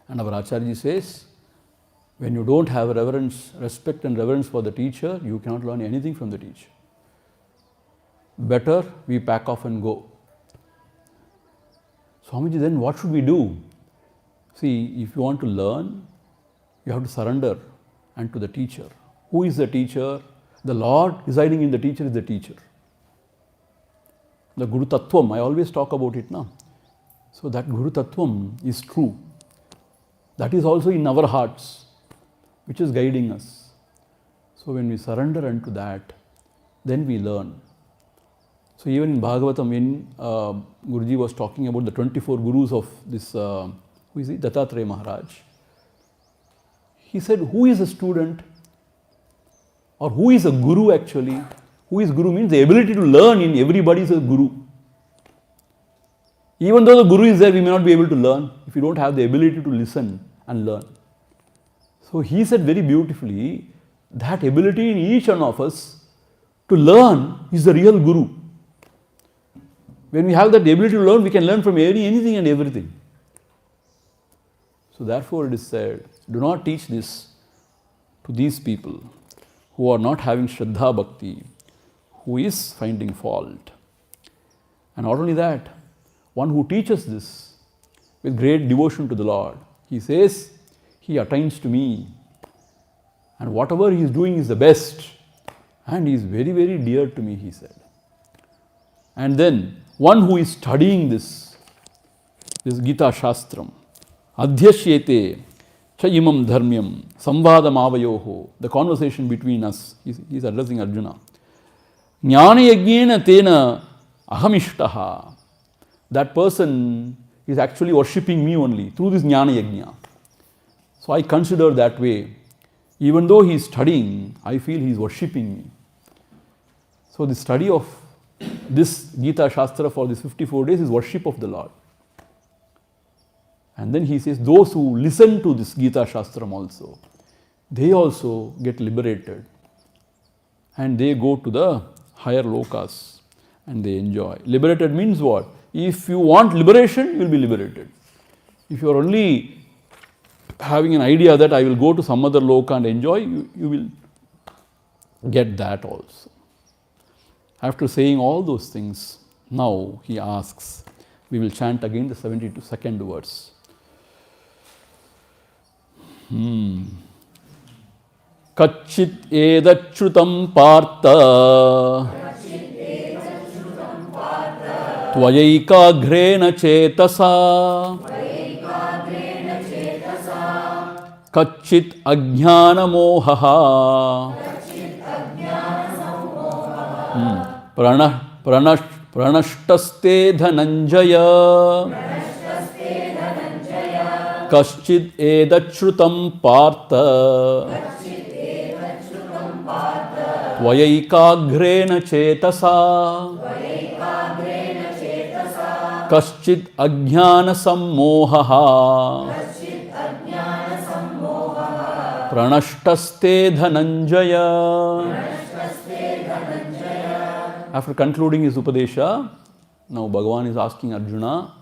And our Acharya says, when you don't have reverence, respect and reverence for the teacher, you cannot learn anything from the teacher. Better we pack off and go. Swamiji, then what should we do? See, if you want to learn, you have to surrender unto the teacher. Who is the teacher? The Lord residing in the teacher is the teacher. The Guru Tattvam, I always talk about it now. So that Guru Tattvam is true. That is also in our hearts, which is guiding us. So when we surrender unto that, then we learn. So even in Bhagavatam, when Guruji was talking about the 24 gurus of this, who is he? Dattatreya Maharaj. He said, who is a student? Or who is a guru actually? Who is guru means the ability to learn in everybody is a guru. Even though the guru is there, we may not be able to learn if you don't have the ability to listen and learn. So he said very beautifully, that ability in each one of us to learn is the real guru. When we have that ability to learn, we can learn from anything and everything. So therefore it is said, do not teach this to these people who are not having Shraddha Bhakti, who is finding fault. And not only that, one who teaches this with great devotion to the Lord, he says, he attains to me. And whatever he is doing is the best. And he is very, very dear to me, he said. And then, one who is studying this Gita Shastram, Adhyashyete cha imam dharmyam samvadam avayoho, the conversation between us, he is addressing Arjuna. Jnana yagyena tena ahamishtaha, that person is actually worshipping me only through this jnana yajna. So I consider that way. Even though he is studying, I feel he is worshipping me. So the study of this Gita Shastra for these 54 days is worship of the Lord. And then he says, those who listen to this Gita Shastram also, they also get liberated. And they go to the higher lokas and they enjoy. Liberated means what? If you want liberation, you will be liberated. If you are only having an idea that I will go to some other loka and enjoy, you will get that also. After saying all those things, now he asks, we will chant again the 72nd verse. Kachit edachrutam partha Tvayaikagrena chetasa Kachit ajnana mohaha Pranashtaste dhananjaya Kaschid edachrutam partha Tvayaikagrena chetasa Kaschid ajnana sammohaha Pranashtaste dhananjaya. After concluding his Upadesha, now Bhagavan is asking Arjuna,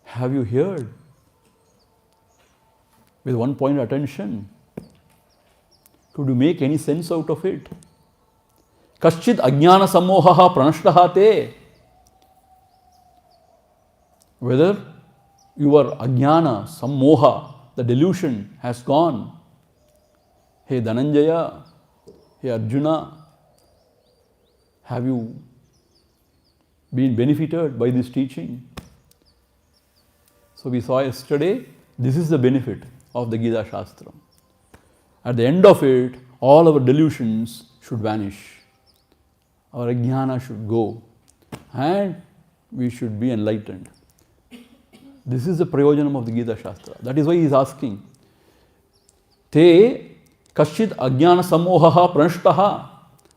have you heard? With one point attention. Could you make any sense out of it? Kaschid ajnana sammohaha pranashtaha te. Whether your ajnana, sammoha, the delusion has gone. Hey Dhananjaya, hey Arjuna, have you been benefited by this teaching? So we saw yesterday, this is the benefit of the Gita Shastram. At the end of it, all our delusions should vanish. Our ajnana should go and we should be enlightened. This is the prayojanam of the Gita Shastra. That is why he is asking. Te kaschid ajnana sammohaha pranashtaha.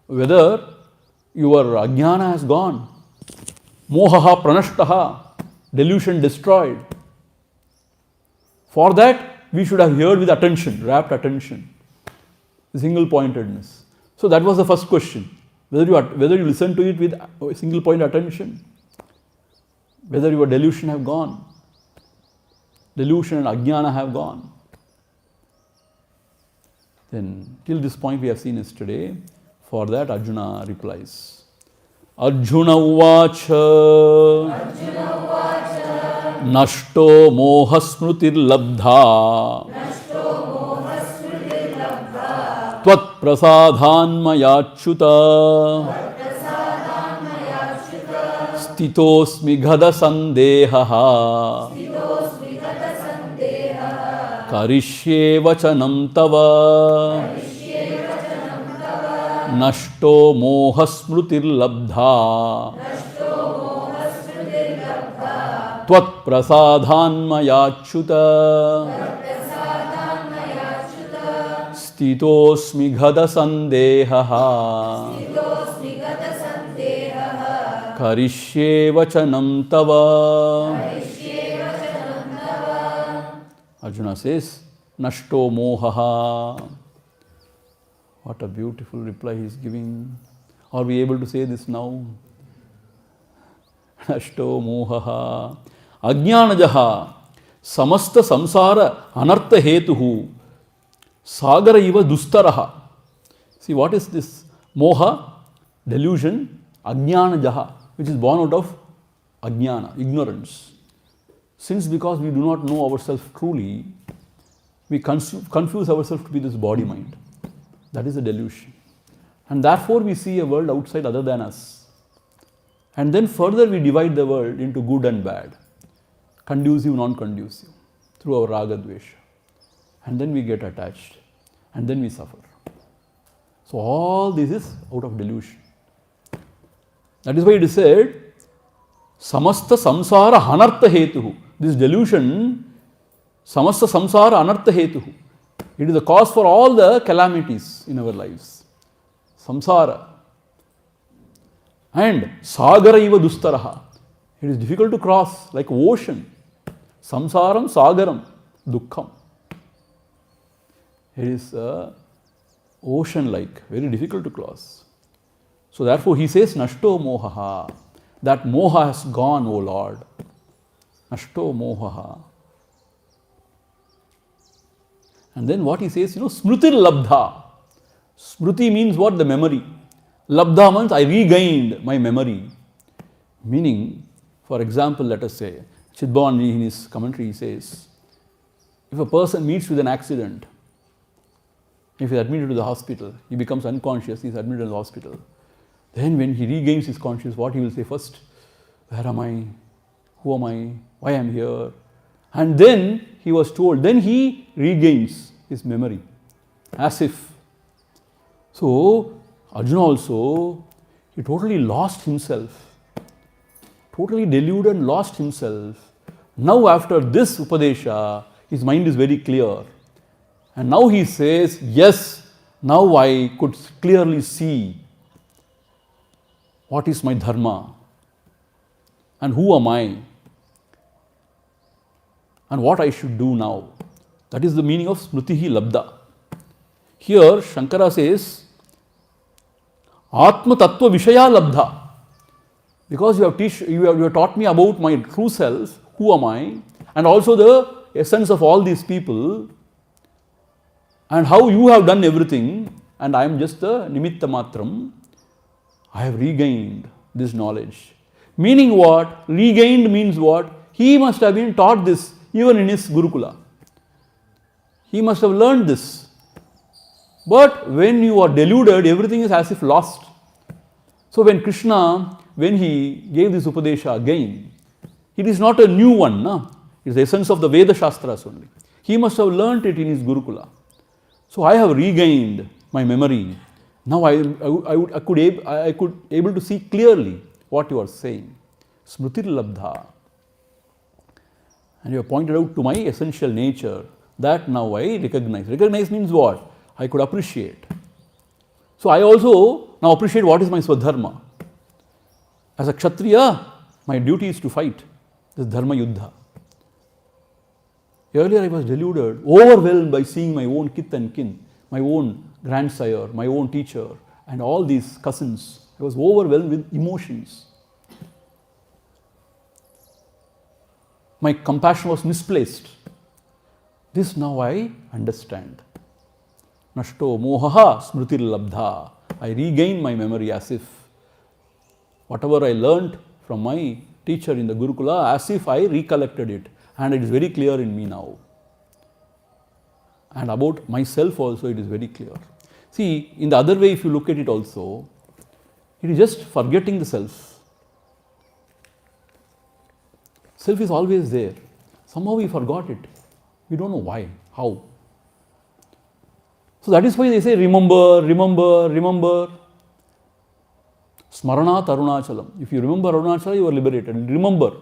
Whether your ajnana has gone. Mohaha pranashtaha. Delusion destroyed. For that, we should have heard with attention, rapt attention. Single pointedness. So that was the first question. Whether you listen to it with single point attention. Whether your delusion have gone. Delusion and ajnana have gone. Then, till this point we have seen yesterday. For that, Arjuna replies. Arjuna uvacha Nashto moha smrutir labdha Tvat prasadhanmayachyuta Stitosmi ghada sandehaha Karishye vachanam tava Nashto moha smrutir labdha Tvat prasadhanmayachyuta Stitosmi ghada sandehaha Karishye vachanam tava. Arjuna says, Nashto mohaha. What a beautiful reply he is giving. Are we able to say this now? Nashto mohaha. Ajnanajaha. Samasta samsara anartha hetuhu. Sagara iva dustaraha. See, what is this? Moha, delusion, ajnanajaha, which is born out of ajnana, ignorance. Since because we do not know ourselves truly, we confuse ourselves to be this body-mind. That is a delusion. And therefore we see a world outside other than us. And then further we divide the world into good and bad, conducive, non-conducive, through our raga dvesha. And then we get attached. And then we suffer. So all this is out of delusion. That is why it is said, Samasta samsara hanartha hetuhu. This delusion Samasta samsara anartha hetuhu. It is the cause for all the calamities in our lives. Samsara. And sagara iva dustaraha. It is difficult to cross like ocean. Samsaram sagaram dukkham. It is ocean like, very difficult to cross. So therefore he says, Nashto mohaha. That moha has gone, O Lord. Nashto mohaha. And then what he says, smrutir labdha. Smruti means what? The memory. Labdha means I regained my memory. Meaning, for example, let us say, Chidbhavanji in his commentary says, if a person meets with an accident, if he is admitted to the hospital, he becomes unconscious, he is admitted to the hospital. Then when he regains his consciousness, what he will say first? Where am I? Who am I? Why am I here? And then he was told, then he regains his memory. As if. So, Arjuna also, he totally lost himself. Totally deluded and lost himself. Now after this Upadesha, his mind is very clear. And now he says, yes, now I could clearly see what is my dharma and who am I and what I should do now. That is the meaning of smritihi labda. Here Shankara says, Atma tattva vishaya labdha. Because you have taught me about my true self, who am I, and also the essence of all these people, and how you have done everything, and I am just the nimitta matram. I have regained this knowledge. Meaning what? Regained means what? He must have been taught this even in his Gurukula. He must have learned this. But when you are deluded, everything is as if lost. So when Krishna, when he gave this Upadesha again, it is not a new one. No? It is the essence of the Veda Shastras only. He must have learnt it in his Gurukula. So I have regained my memory. Now I could able to see clearly what you are saying. Smritir labdha. And you have pointed out to my essential nature that now I recognize. Recognize means what? I could appreciate. So I also now appreciate what is my swadharma. As a Kshatriya, my duty is to fight this dharma yuddha. Earlier I was deluded, overwhelmed by seeing my own kith and kin, my own grandsire, my own teacher, and all these cousins. I was overwhelmed with emotions. My compassion was misplaced. This now I understand. Nashto mohaha smritir labdha. I regain my memory as if whatever I learnt from my teacher in the Gurukula, as if I recollected it. And it is very clear in me now. And about myself also it is very clear. See, in the other way if you look at it also, it is just forgetting the self. Self is always there. Somehow we forgot it. We don't know why, how. So that is why they say remember, remember, remember. Smarana Arunachalam. If you remember Arunachala, you are liberated. Remember.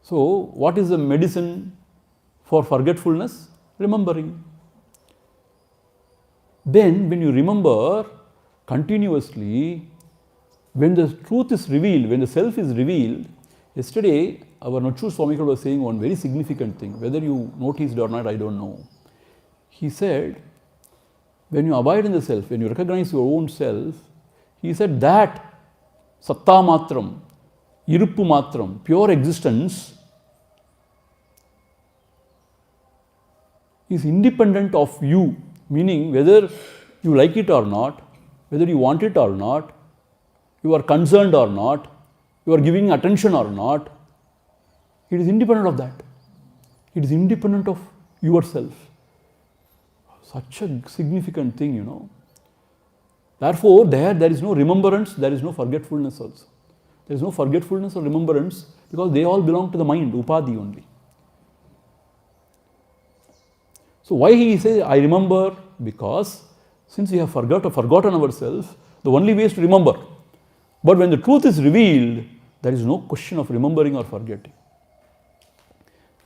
So, what is the medicine for forgetfulness? Remembering. Then, when you remember continuously, when the truth is revealed, when the self is revealed, yesterday our Nachur Swamigal was saying one very significant thing, whether you noticed or not, I don't know. He said, when you abide in the self, when you recognize your own self, he said that satta matram, iruppu matram, pure existence is independent of you, meaning whether you like it or not, whether you want it or not, you are concerned or not, you are giving attention or not, it is independent of that. It is independent of yourself. Such a significant thing, you know. Therefore, there is no remembrance, there is no forgetfulness also. There is no forgetfulness or remembrance because they all belong to the mind, upadhi only. So why he says, I remember? Because since we have forgotten ourselves, the only way is to remember. But when the truth is revealed, There is no question of remembering or forgetting.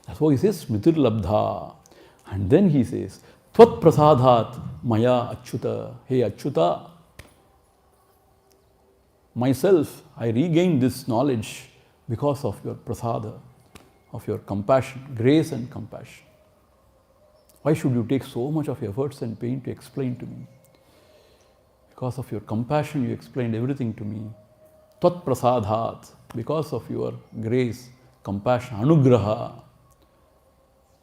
That's why he says Smritir Labdha. And then he says, Tvat Prasadhat Maya Achyuta. Hey Achyuta, myself, I regained this knowledge because of your prasada, of your compassion, grace and compassion. Why should you take so much of efforts and pain to explain to me? Because of your compassion, you explained everything to me. Tvat prasadhat, because of your grace, compassion, anugraha,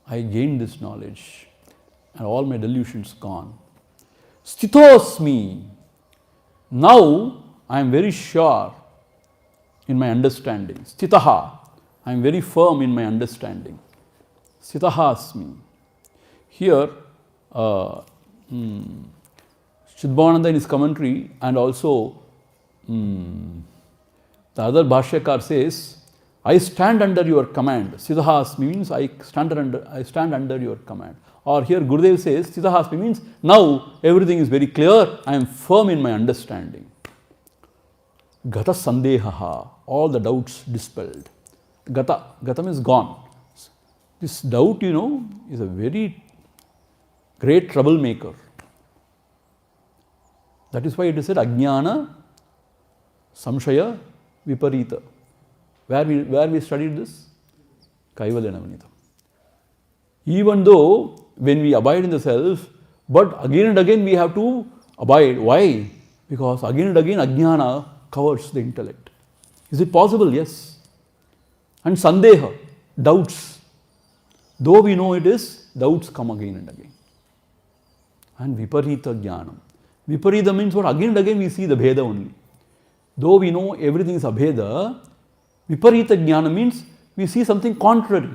I gained this knowledge and all my delusions gone. Sthitosmi, now I am very sure in my understanding. Sthitaha, I am very firm in my understanding. Sthitaha asmi. Here, Chidbhavananda in his commentary and also the other Bhashyakar says, I stand under your command. Sthitahasmi means I stand under your command. Or here Gurudev says, Sthitahasmi means now everything is very clear, I am firm in my understanding. Gata sandehaha, all the doubts dispelled. Gata means gone. This doubt, is a very great troublemaker. That is why it is said Ajnana, Samshaya, Viparita. Where we studied this? Kaivalya Navanitam. Even though when we abide in the self, but again and again we have to abide. Why? Because again and again Ajnana covers the intellect. Is it possible? Yes. And Sandeha, doubts. Though we know it is, doubts come again and again. And Viparita Jnanam. Viparita means what? Again and again we see the Bheda only. Though we know everything is Abheda, Viparita Jnana means we see something contrary,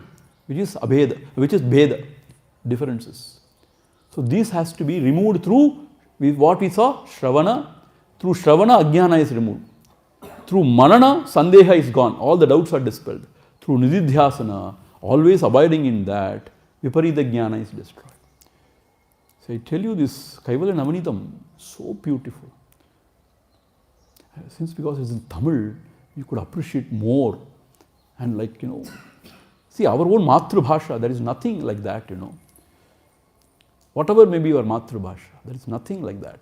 which is Abheda, which is Bheda, differences. So this has to be removed through what we saw, Shravana. Through Shravana, Ajnana is removed. Through Manana, Sandeha is gone. All the doubts are dispelled. Through Nididhyasana, always abiding in that, Viparita Jnana is destroyed. So I tell you this, Kaivalya Navanitam, so beautiful. Since because it's in Tamil, you could appreciate more. And see our own Matru Bhasha, there is nothing like that, Whatever may be your Matru Bhasha, there is nothing like that.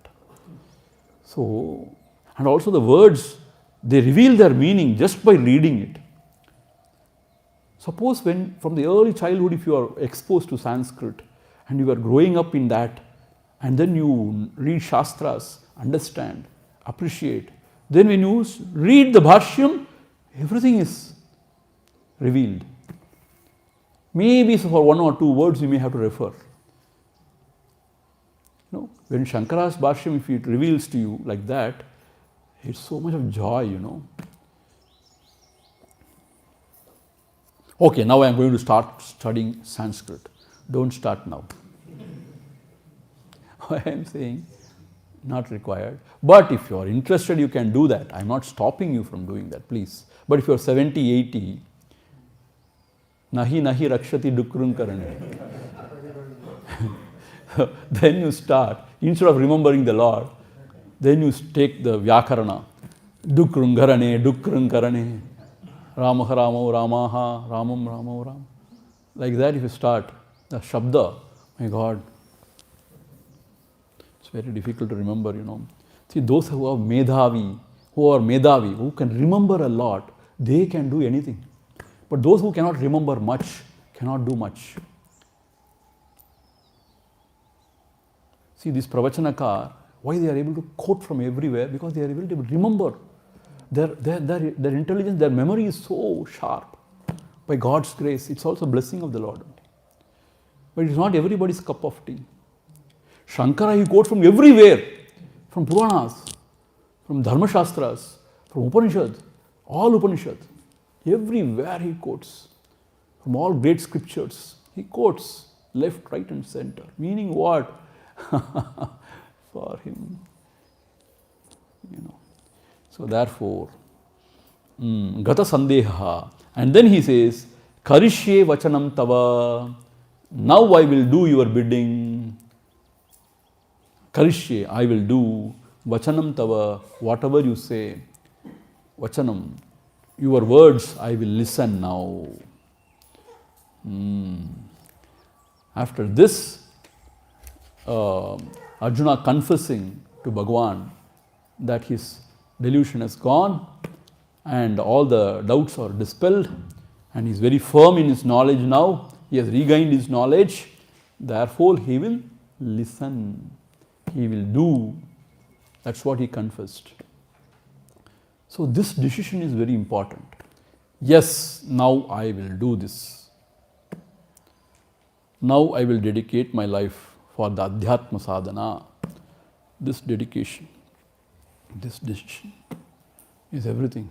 So, and also the words, they reveal their meaning just by reading it. Suppose when from the early childhood, if you are exposed to Sanskrit and you are growing up in that, and then you read Shastras, understand, appreciate, then when you read the Bhashyam, everything is revealed. Maybe for one or two words you may have to refer. When Shankara's Bhashyam, if it reveals to you like that, it's so much of joy, Okay, now I am going to start studying Sanskrit. Don't start now. I am saying, not required. But if you are interested, you can do that. I am not stopping you from doing that, please. But if you are 70, 80, nahi rakshati dukrun karane. Then you start, instead of remembering the Lord, then you take the Vyakarana. Dukrun karane. Ramaha Ramo Ramaha, Ramam Ramo Ram. Like that if you start, the Shabda, my God, it's very difficult to remember, See, those who are Medhavi, who can remember a lot, they can do anything. But those who cannot remember much, cannot do much. See, this Pravachanakar, why they are able to quote from everywhere? Because they are able to remember. Their intelligence, their memory is so sharp. By God's grace, it's also a blessing of the Lord. But it's not everybody's cup of tea. Shankara, he quotes from everywhere, from Puranas, from Dharma Shastras, from Upanishads, all Upanishads. Everywhere he quotes, from all great scriptures. He quotes left, right and center. Meaning what? For him. So therefore, Gata Sandeha. And then he says, Karishye Vachanam Tava. Now I will do your bidding. Karishye, I will do. Vachanam Tava, whatever you say. Vachanam. your words I will listen now. After this, Arjuna confessing to Bhagavan that his delusion has gone and all the doubts are dispelled and he is very firm in his knowledge now. He has regained his knowledge. Therefore, he will listen. He will do. That's what he confessed. So, this decision is very important. Yes, now I will do this. Now I will dedicate my life for the Adhyatma sadhana. This dedication, this decision is everything.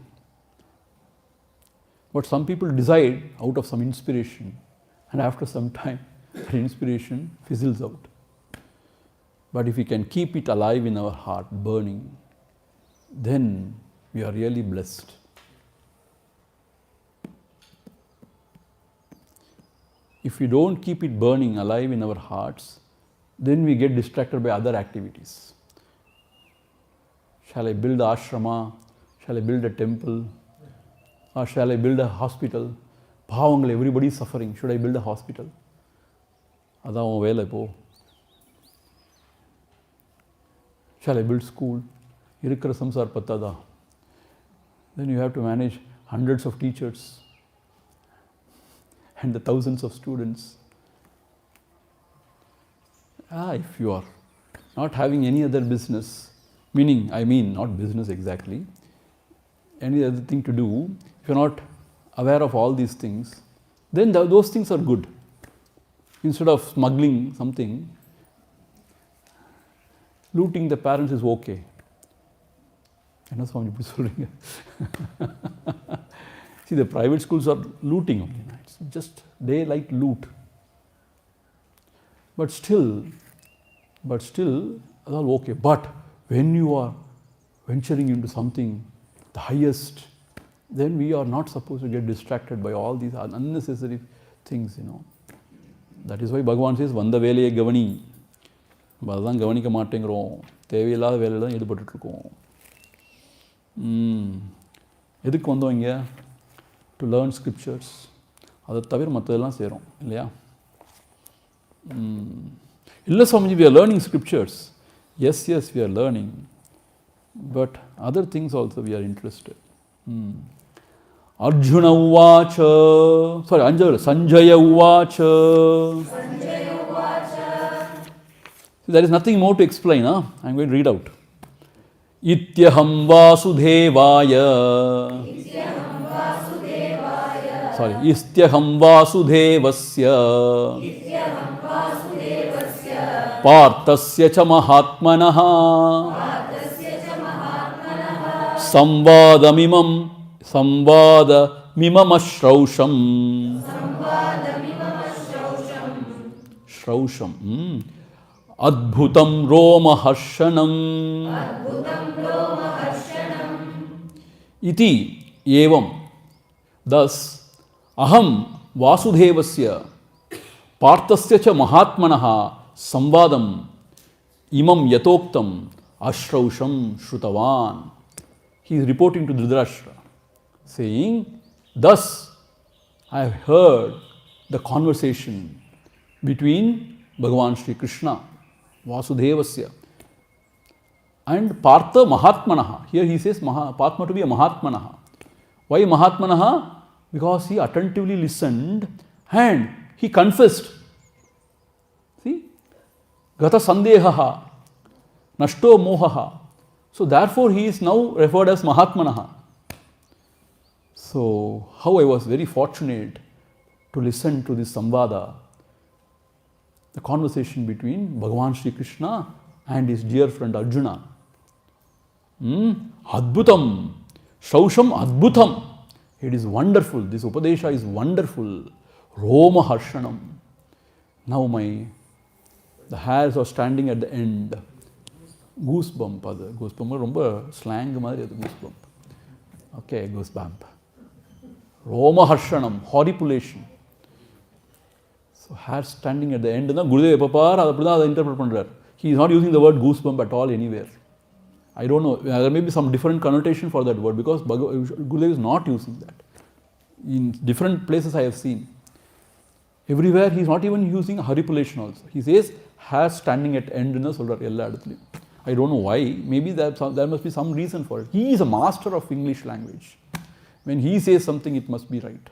But some people decide out of some inspiration, and after some time, the inspiration fizzles out. But if we can keep it alive in our heart, burning, then we are really blessed. If we don't keep it burning alive in our hearts, then we get distracted by other activities. Shall I build an ashrama? Shall I build a temple? Or shall I build a hospital? Bhavangal, everybody is suffering. Should I build a hospital? Adha vela po. Shall I build school? Irukra samsar pattada. Then you have to manage hundreds of teachers and the thousands of students. If you are not having any other business, not business exactly, any other thing to do, if you are not aware of all these things, then those things are good. Instead of smuggling something, looting the parents is okay. என்ன சுவாமி இப்படி சொல்றீங்க? See, the private schools are looting only. It's just they like loot. But still, that's all okay. But when you are venturing into something, the highest, then we are not supposed to get distracted by all these unnecessary things, That is why Bhagavan says, Vanda velaye gavani. Adhaan கவனிக்க மாட்டேங்கிறோம். தேவையில்லாத வேலையில் தான் ஈடுபட்டுருக்கோம். எதுக்கு வந்தோம் இங்கே? To learn scriptures. அதை தவிர மற்றதெல்லாம் செய்கிறோம் இல்லையா? இல்லை Swamiji, we are learning scriptures. Yes, we are learning. But other things also we are interested. Arjuna uvacha. Sanjaya uvacha. There is nothing more to explain. I am going to read out. Ityaham vasudevaya. Istyaham vasudevasya. Parthasya cha mahatmanaha. Samvadamimam ashrausham. Shrausham. Adbhutam roma harshanam. Iti evam. Thus, aham vasudevasya parthasya cha mahatmanaha samvadam imam yatoktam ashrausham shrutavan. He is reporting to Dhritarashtra, saying, thus I have heard the conversation between Bhagavan Sri Krishna, Vasudevasya, and Partha Mahatmanaha. Here he says Partha to be a Mahatmanaha. Why Mahatmanaha? Because he attentively listened and he confessed. See? Gata Sandehaha, Nashto Mohaha. So therefore he is now referred as Mahatmanaha. So how I was very fortunate to listen to this Samvada, the conversation between Bhagavan Sri Krishna and his dear friend Arjuna. Adbhutam, Shausham Adbhutam. It is wonderful. This Upadesha is wonderful. Roma Harshanam. Now the hairs are standing at the end. Goosebump. Goosebump romba slang madri adu goosebump. Okay, goosebump. Roma Harshanam, horripilation. So hair standing at the end. Gurudev Papar அதை interpret பண்றார். He is not using the word goosebump at all anywhere. I don't know, there may be some different connotation for that word because Gurudev is not using that. In different places I have seen. Everywhere he is not even using haripulation also. He says, has standing at end in the solrar ella edathilum. I don't know why, maybe there must be some reason for it. He is a master of English language. When he says something, it must be right.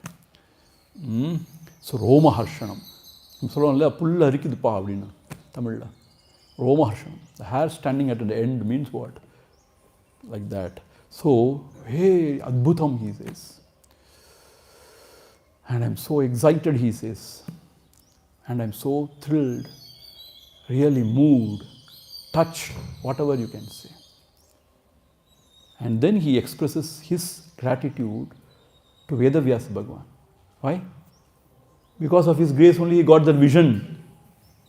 So, Roma Harshanam. Pulla harikiduppa appadina Tamilla. Roma Harshanam. The hair standing at the end means what? Like that. So, hey, Adbhutam, he says. And I am so excited, he says. And I am so thrilled, really moved, touched, whatever you can say. And then he expresses his gratitude to Vedavyasa Bhagavan. Why? Because of his grace only he got that vision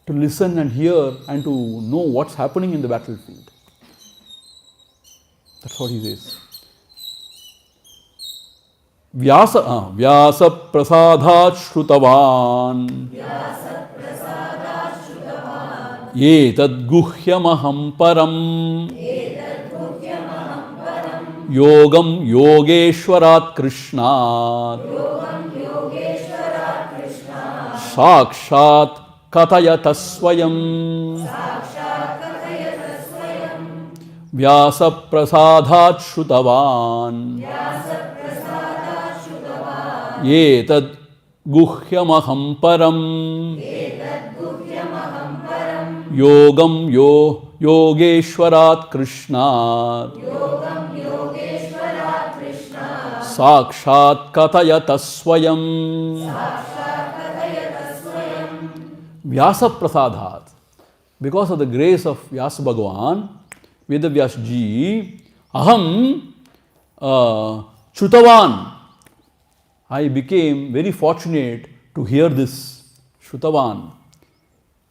to listen and hear and to know what's happening in the battlefield. That's what he says. Vyasa prasadhat shrutavan etad guhyamaham param yogam yogeshwarat krishnat sakshat katayata swayam vyasa prasadhat shrutavan etad guhyamaham param yogam yogeshwarat krishnat sakshat katayata swayam Vyasa prasadhat. Because of the grace of Vyasa Bhagavan, Vedavyas ji, aham Shrutavan. I became very fortunate to hear this. Shrutavan.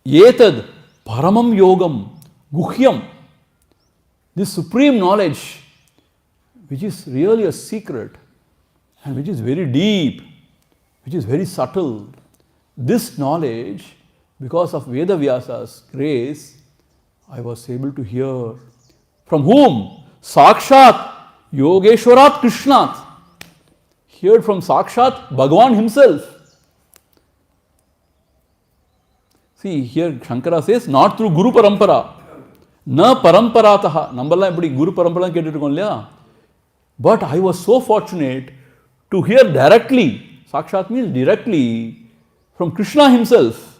Etad paramam yogam guhyam. This supreme knowledge, which is really a secret and which is very deep, which is very subtle. This knowledge, because of Vedavyasa's grace, I was able to hear. From whom? Sakshat Yogeshwarat Krishnat. Heard from Sakshat Bhagavan himself. See, here Shankara says, not through Guru Parampara. Na Paramparataha. Nambala eppadi Guru Parampara kettirukom illaya. But I was so fortunate to hear directly. Sakshat means directly from Krishna himself.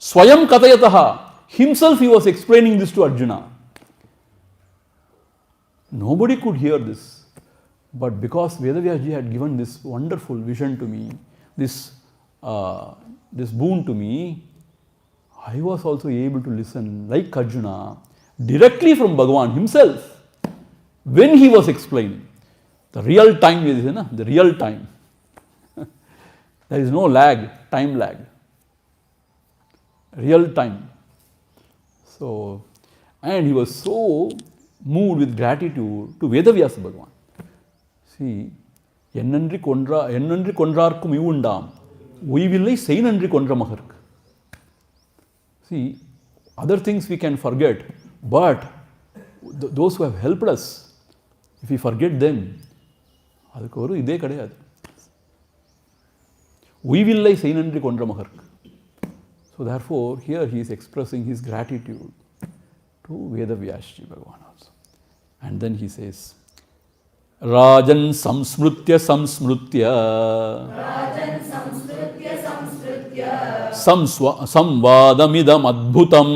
Swayam Katayataha. Himself he was explaining this to Arjuna. Nobody could hear this. But because Vedavyasji had given this wonderful vision to me, this boon to me, I was also able to listen like Arjuna directly from Bhagavan himself when he was explaining. The real time is the real time. There is no lag, time lag. Real time. So, and he was so moved with gratitude to Vedavyasa Bhagavan. See, ennandri kondrarkum ivundam, uivillai seinandri kondramahark. See, other things we can forget, but those who have helped us, if we forget them, adukku oru ide kadayadu. Uivillai seinandri kondramahark. So therefore, here he is expressing his gratitude to Vedavyasji Bhagavan also. And then he says, Rajan samsmrutya samvadamidam adbhutam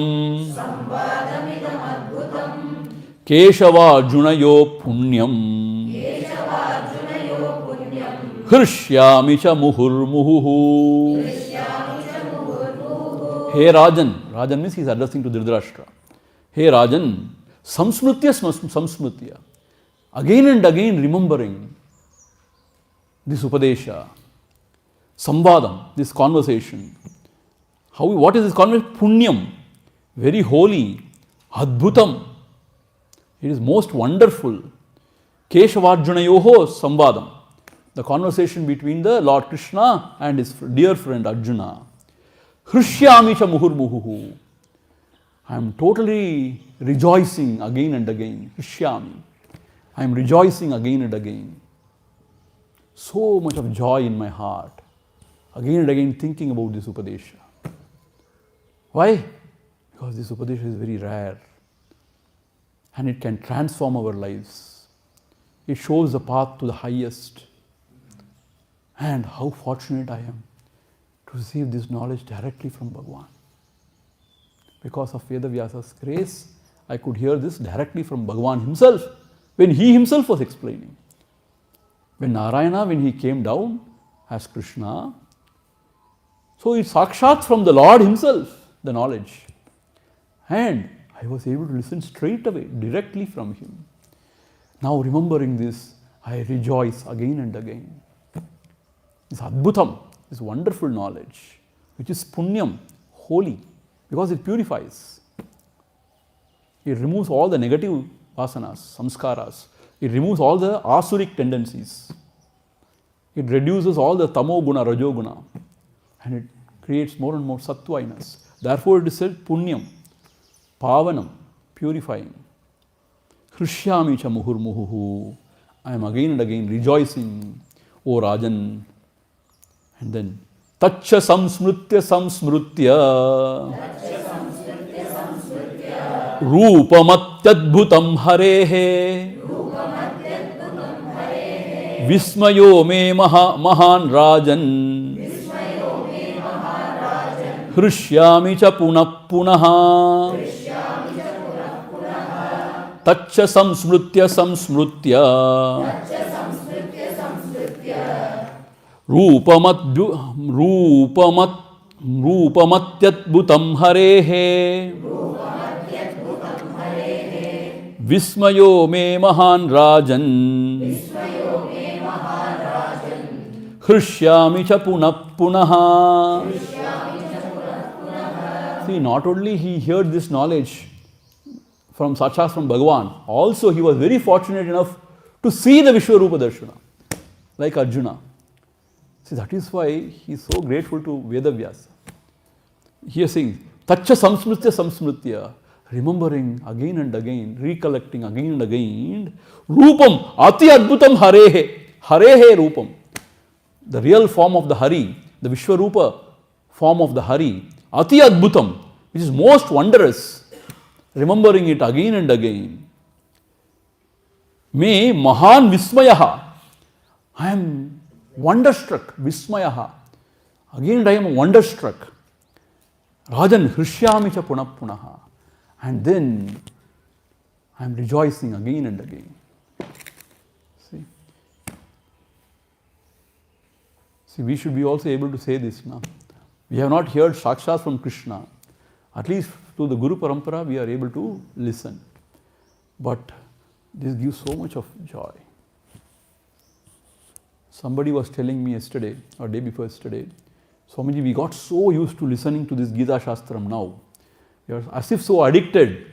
Keshavarjunayo punyam Hrishyami cha muhurmuhu. Hey Rajan, Rajan means he is addressing to Dhritarashtra. Hey Rajan, samsmrutya. Again and again remembering this Upadesha, Samvadam, this conversation. What is this conversation? Punyam, very holy, Adbhutam. It is most wonderful. Keshavarjunayoho Samvadam, the conversation between the Lord Krishna and his dear friend Arjuna. Hrishyami cha muhurmuhu. I am totally rejoicing again and again. Hrishyami. I am rejoicing again and again. So much of joy in my heart. Again and again thinking about this Upadesha. Why? Because this Upadesha is very rare. And it can transform our lives. It shows the path to the highest. And how fortunate I am to receive this knowledge directly from Bhagavan. Because of Vedavyasa's grace, I could hear this directly from Bhagavan himself, when he himself was explaining. When Narayana, when he came down as Krishna, so it's sakshat from the Lord himself, the knowledge. And I was able to listen straight away, directly from him. Now remembering this, I rejoice again and again. This Adbhutam, this wonderful knowledge, which is Punyam, holy, because it purifies. It removes all the negative vasanas, samskaras. It removes all the asuric tendencies. It reduces all the tamo guna, rajo guna. And it creates more and more sattva in us. Therefore it is said Punyam, Pavanam, purifying. Hrishyami cha muhurmuhu. I am again and again rejoicing, O Rajan. And then Tacha samsmrutya samsmrutya Rupamatyadbhutam harehe Vismayo me mahan rajan Hrishyami cha punah punaha Tacha samsmrutya samsmrutya Rupamatyadbhutam harehe Vismayo me mahan rajan Hrishyami cha punah punaha. See, not only he heard this knowledge from Sakshat from Bhagavan, also he was very fortunate enough to see the Vishwarupa Darshana, like Arjuna. See, that is why he is so grateful to Vedavyasa. He is saying, Tacha samsmrutya samsmrutya, remembering again and again, recollecting again and again, Rupam ati adbhutam harehe, harehe Rupam. The real form of the Hari, the Vishwarupa form of the Hari, ati adbhutam, which is most wondrous, remembering it again and again. Me mahan vismayaha, I am wonderstruck, vismayaha. Again I am wonderstruck. Rajan hrishyami cha punah punaha. And then I am rejoicing again and again. See, we should be also able to say this now. We have not heard Sakshat from Krishna. At least to the Guru Parampara we are able to listen. But this gives so much of joy. Somebody was telling me yesterday or day before yesterday, Swamiji, we got so used to listening to this Gita Shastram now. We are as if so addicted.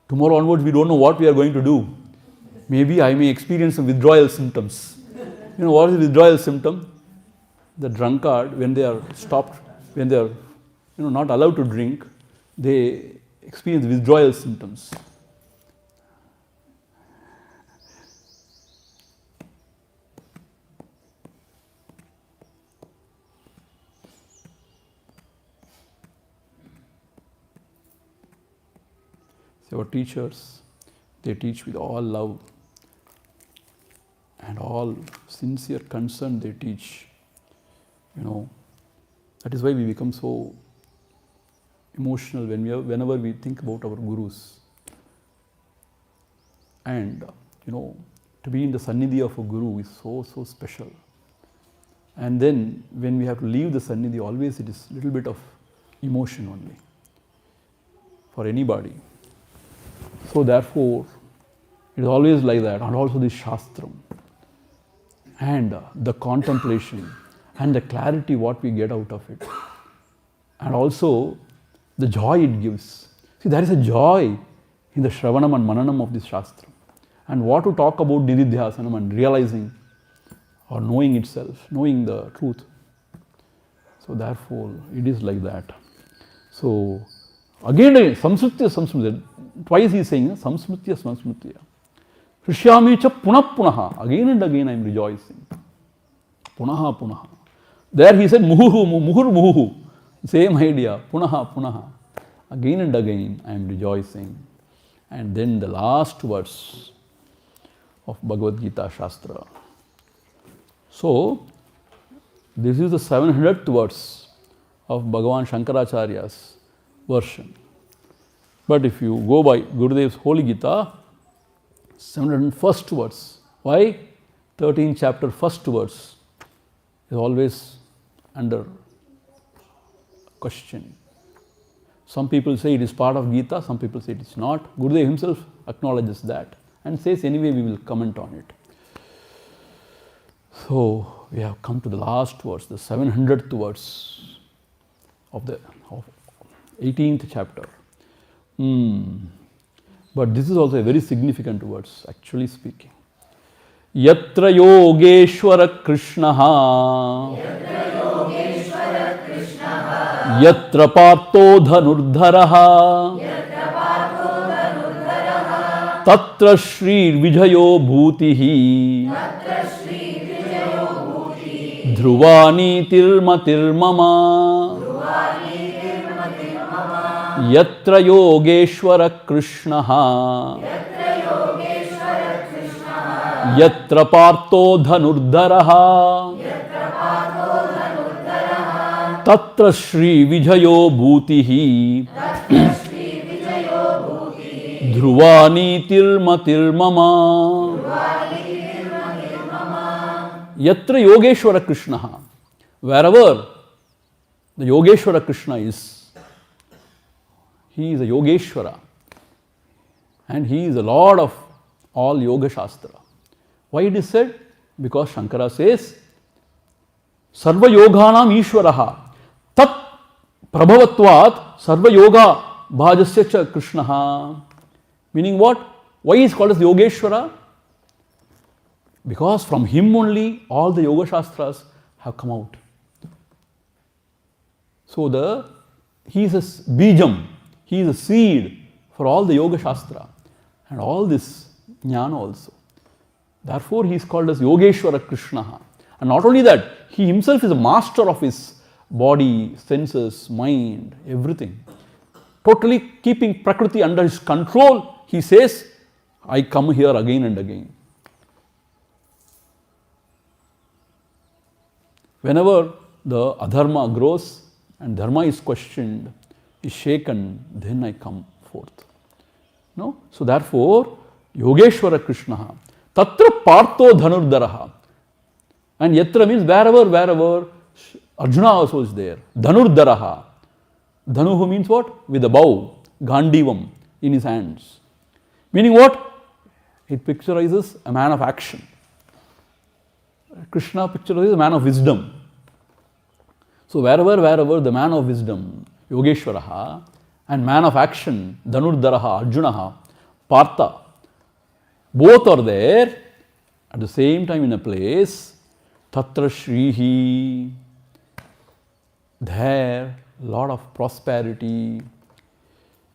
Tomorrow onwards we don't know what we are going to do. Maybe I may experience some withdrawal symptoms. You know what is withdrawal symptom? The drunkard, when they are stopped, when they are not allowed to drink, they experience withdrawal symptoms. So our teachers, they teach with all love and all sincere concern they teach. That is why we become so emotional whenever we think about our gurus. And, to be in the sannidhi of a guru is so, so special. And then when we have to leave the sannidhi, always it is a little bit of emotion only for anybody. So therefore, it is always like that. And also this Shastram and the contemplation and the clarity what we get out of it. And also the joy it gives. See, there is a joy in the Shravanam and Mananam of this Shastram. And what to talk about Nididhyasanam and realizing or knowing itself, knowing the truth. So therefore, it is like that. So Again, samsmritya, samsmritya. Twice he is saying samsmritya, samsmritya. Hrishyami cha punah punaha. Again and again I am rejoicing. Punaha punaha. There he said muhuhu, muhur muhuhu. Same idea. Punaha punaha. Again and again I am rejoicing. And then the last verse of Bhagavad Gita Shastra. So, this is the 700th verse of Bhagavan Shankaracharya's version. But if you go by Gurudev's Holy Gita, 701st verse. Why? 13th chapter, first verse is always under question. Some people say it is part of Gita, some people say it is not. Gurudev himself acknowledges that and says anyway we will comment on it. So we have come to the last verse, the 700th verse of 18th chapter. But this is also a very significant verse, actually speaking. Yatra yogeshwara krishnaha yatra partho dhanurdharaha tatra shri vijayo bhutihi dhruvani tirmatirmama yatra yogeshwara krishnaha yatra partho dhanurdharaha tatra shri vijayo bhutihi dhruvani tirmatirmama yatra yogeshwara krishnaha. Wherever the Yogeshwara Krishna is, he is a Yogeshwara and he is the Lord of all Yoga Shastra. Why it is said? Because Shankara says, Sarva Yoganam Ishwaraha Tat Prabhavatvat Sarva Yoga Bhajasya Cha Krishnaha. Meaning what? Why is called as Yogeshwara? Because from him only all the Yoga Shastras have come out. So he is a bijam, he is a seed for all the Yoga Shastra and all this jnana also. Therefore, he is called as Yogeshwara Krishna. And not only that, he himself is a master of his body, senses, mind, everything. Totally keeping Prakriti under his control, he says, I come here again and again. Whenever the adharma grows and dharma is questioned, is shaken, then I come forth. No? So therefore, Yogeshwara Krishna. Tatra partho dhanurdharaha. And yatra means wherever Arjuna also is there. Dhanurdharaha. Dhanuhu means what? With a bow, Gandivam in his hands. Meaning what? It picturizes a man of action. Krishna picturizes a man of wisdom. So wherever the man of wisdom, Yogeshwaraha, and man of action, Dhanurdharaha, Arjunaha, Partha, both are there at the same time in a place. Tatra Shrihi, there, lot of prosperity.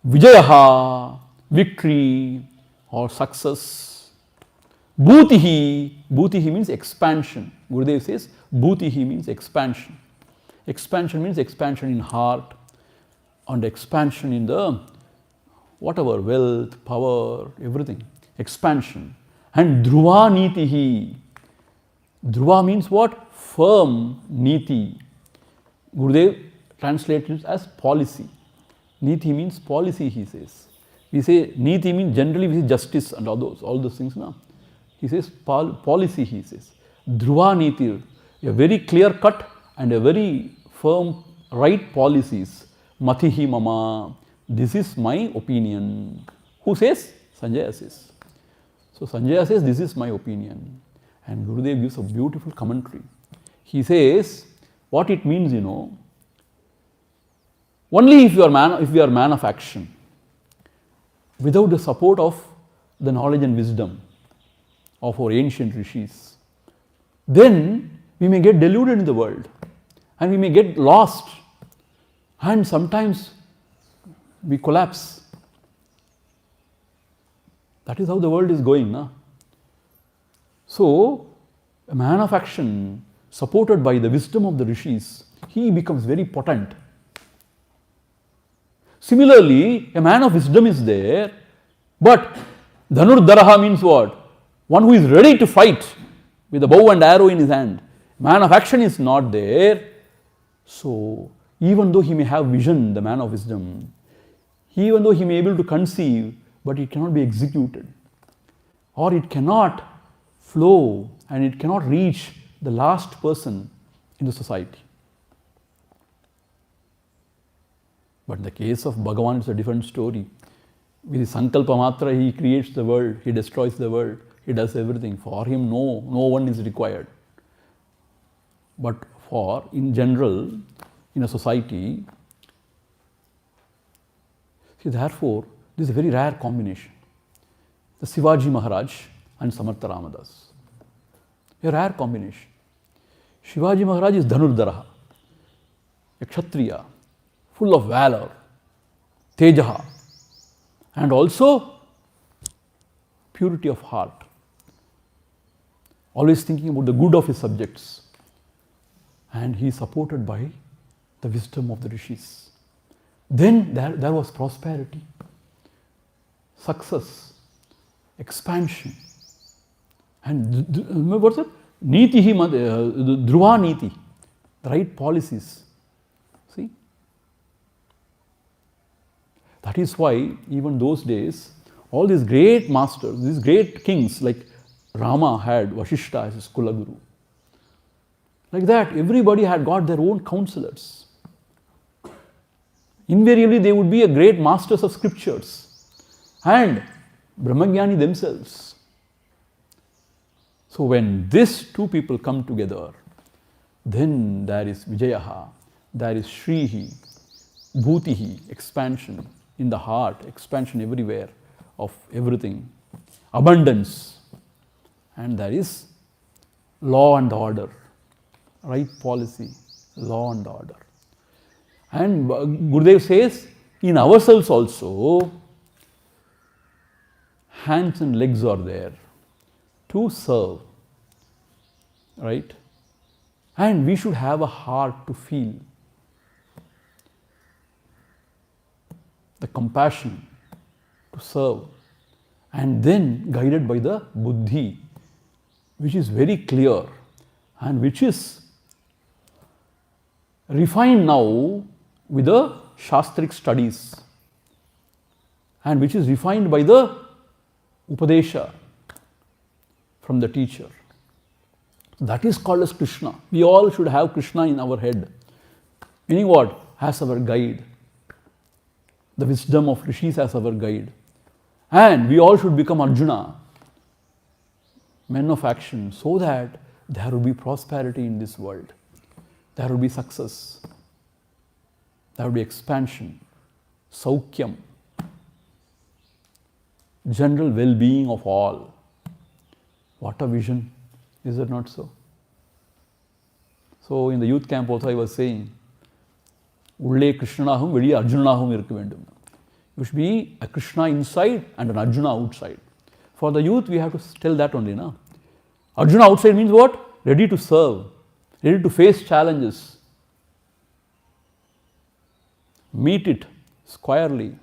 Vijayaha, victory or success. Bhutihi, Bhutihi means expansion. Gurudev says Bhutihi means expansion. Expansion means expansion in heart and expansion in the whatever, wealth, power, everything. Expansion. And Dhruva Nitihi. Dhruva means what? Firm, Niti. Gurudev translates it as policy. Niti means policy, he says. We say Niti means generally we say justice and all those things. No? He says policy, he says. Dhruva Niti, a very clear cut and a very firm right policies. Matihi Mama, this is my opinion. Who says? Sanjaya says. So Sanjaya says, this is my opinion. And Gurudev gives a beautiful commentary. He says, what it means, only if we are man of action, without the support of the knowledge and wisdom of our ancient rishis, then we may get deluded in the world and we may get lost and sometimes we collapse. That is how the world is going, na? So, a man of action, supported by the wisdom of the rishis, he becomes very potent. Similarly, a man of wisdom is there, but Dhanurdharaha means what? One who is ready to fight with a bow and arrow in his hand. Man of action is not there. So, even though he may have vision, the man of wisdom, even though he may be able to conceive, but it cannot be executed, or it cannot flow and it cannot reach the last person in the society. But in the case of Bhagavan, it's a different story. With his Sankalpa Matra, he creates the world, he destroys the world, he does everything. For him, no one is required. But for, in general, in a society, see, therefore, this is a very rare combination. The Shivaji Maharaj and Samartha Ramadas. A rare combination. Shivaji Maharaj is Dhanurdharaha, a Kshatriya, full of valor, Tejaha, and also purity of heart. Always thinking about the good of his subjects. And he is supported by the wisdom of the rishis. Then there was prosperity, success, expansion. And remember what's it? Nitihi, Dhruva Niti, the right policies. See? That is why even those days, all these great masters, these great kings like Rama had Vashishta as his Kulaguru. Like that, everybody had got their own counselors. Invariably, they would be a great masters of scriptures and Brahmagyani themselves. So when these two people come together, then there is Vijayaha, there is Shrihi, Bhutihi, expansion in the heart, expansion everywhere of everything, abundance, and there is law and order, right policy, law and order. And Gurudev says, in ourselves also, hands and legs are there to serve, right? And we should have a heart to feel the compassion to serve, and then guided by the buddhi, which is very clear and which is refined now with the Shastric studies and which is refined by the Upadesha from the teacher. That is called as Krishna. We all should have Krishna in our head. Meaning what? As our guide. The wisdom of rishis as our guide. And we all should become Arjuna, men of action, so that there will be prosperity in this world. There will be success. There will be expansion, Saukyam, general well-being of all. What a vision, is it not so? So in the youth camp also I was saying, Ulle Krishnanahum, Veliye Arjunanahum irukka vendum. You should be a Krishna inside and an Arjuna outside. For the youth we have to tell that only, na? Arjuna outside means what? Ready to serve, ready to face challenges. Meet it squarely,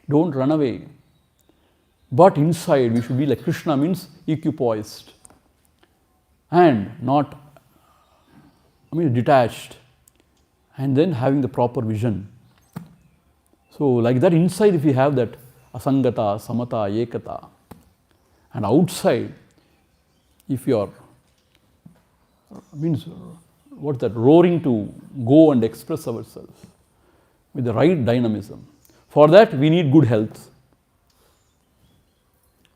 don't run away. But inside we should be like Krishna, means equipoised and not, detached, and then having the proper vision. So like that, inside if you have that asangata, samata, ekata, and outside if you are, what's that, roaring to go and express ourselves with the right dynamism. For that we need good health,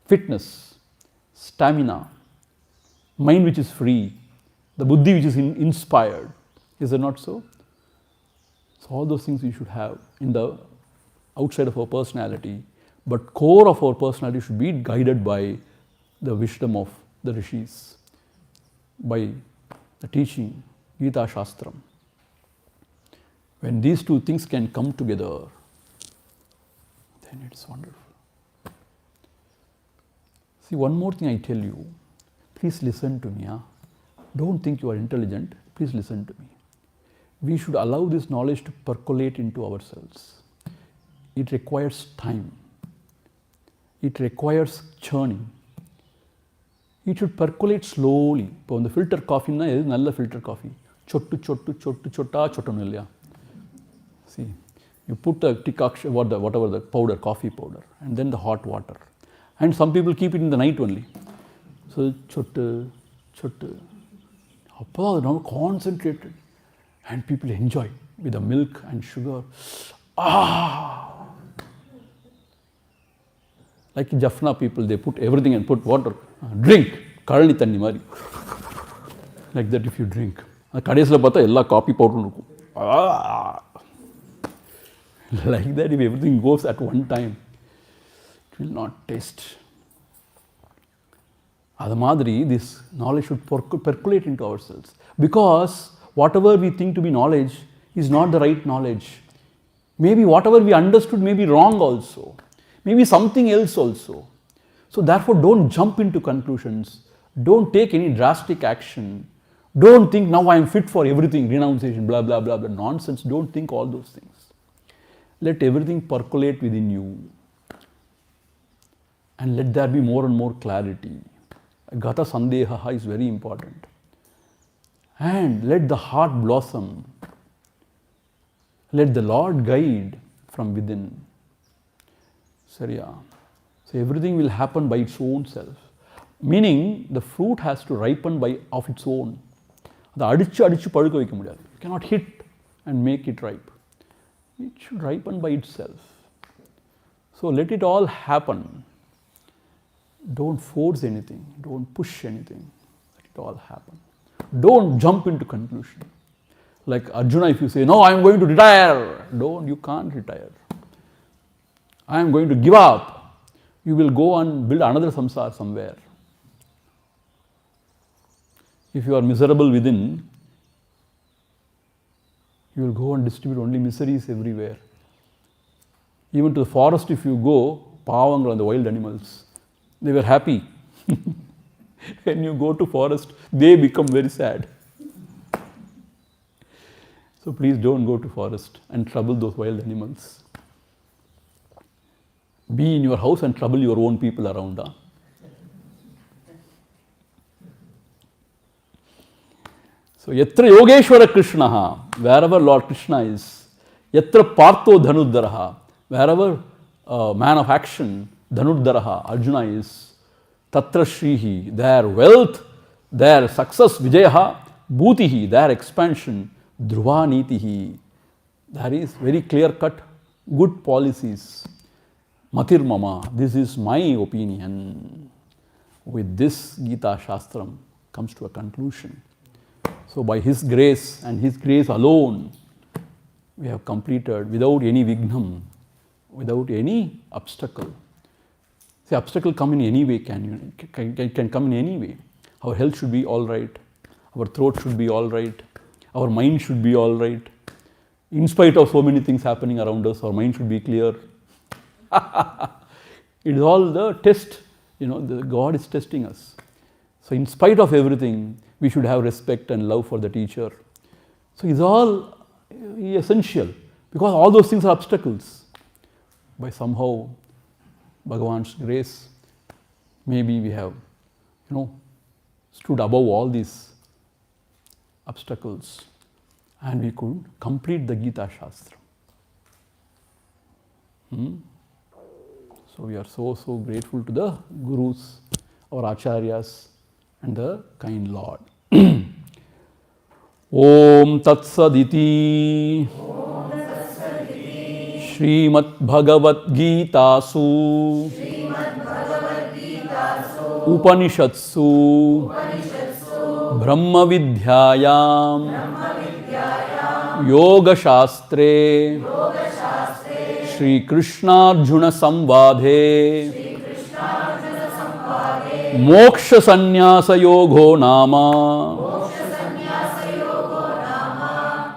fitness, stamina, mind which is free, the buddhi which is inspired. Is it not so? So all those things we should have in the outside of our personality, but core of our personality should be guided by the wisdom of the rishis, by the teaching, Gita Shastram. When these two things can come together, infinite. It's wonderful. See, one more thing I tell you. Please listen to me. Don't think you are intelligent. Please listen to me. We should allow this knowledge to percolate into ourselves. It requires time. It requires churning. It should percolate slowly. இப்போ இந்த filter காஃபின்னா எது நல்ல filter coffee? சொட்டு சொட்டு சொட்டு சொட்டா சொட்டணும் இல்லையா? See, you put the decoction, whatever the powder, coffee powder, and then the hot water. And some people keep it in the night only. So, சொட்டு சொட்டு. அப்போ அது ரொம்ப concentrated. And people enjoy with the milk and sugar. Like in Jaffna people, they put everything and put water. Drink. Karali thanni mari. Like that if you drink. கடைசியில் பார்த்தா எல்லா coffee பவுடரும் இருக்கும். Like that if everything goes at one time, it will not taste. அது மாதிரி this knowledge should percolate into ourselves. Because whatever we think to be knowledge is not the right knowledge. Maybe whatever we understood may be wrong also. Maybe something else also. So therefore don't jump into conclusions. Don't take any drastic action. Don't think now I am fit for everything, renunciation, blah, blah, blah, blah. Nonsense. Don't think all those things. Let everything percolate within you. And let there be more and more clarity. Gata Sandeha is very important. And let the heart blossom. Let the Lord guide from within. Sariya. So everything will happen by its own self. Meaning the fruit has to ripen of its own. அதை அடிச்சு பழுக்க வைக்க முடியாது. You cannot hit and make it ripe. It should ripen by itself. So let it all happen. Don't force anything. Don't push anything. Let it all happen. Don't jump into conclusion. Like Arjuna, if you say, no, I am going to retire. You can't retire. I am going to give up. You will go and build another samsara somewhere. If you are miserable within, you will go and distribute only miseries everywhere. Even to the forest if you go, pavangal and the wild animals, they were happy. When you go to forest, they become very sad. So please don't go to forest and trouble those wild animals. Be in your house and trouble your own people around. So, yatra Yogeshwara Krishna, wherever Lord Krishna is, yatra Partho Dhanuddaraha, wherever man of action, Dhanuddaraha, Arjuna is, tatra Shrihi, their wealth, their success, Vijayaha, Bhutihi, their expansion, Dhruva Nitihi. There is very clear cut, good policies. Matir Mama, this is my opinion. With this Gita Shastram comes to a conclusion. So by His grace and His grace alone, we have completed without any vignam, without any obstacle. See, obstacle come in any way, can come in any way. Our health should be all right. Our throat should be all right. Our mind should be all right. In spite of so many things happening around us, our mind should be clear. It is all the test. God is testing us. So in spite of everything, we should have respect and love for the teacher. So it's all essential because all those things are obstacles. By somehow Bhagavan's grace, maybe we have, stood above all these obstacles and we could complete the Gita Shastra. So we are so grateful to the Gurus, our Acharyas and the kind Lord. Om Tat Saditi Srimad Bhagavad Gita Su Upanishatsu Brahma Vidyayam Yoga Shastre Sri Krishna Arjuna Samvadhe Moksha Sannyasa Yogo Nama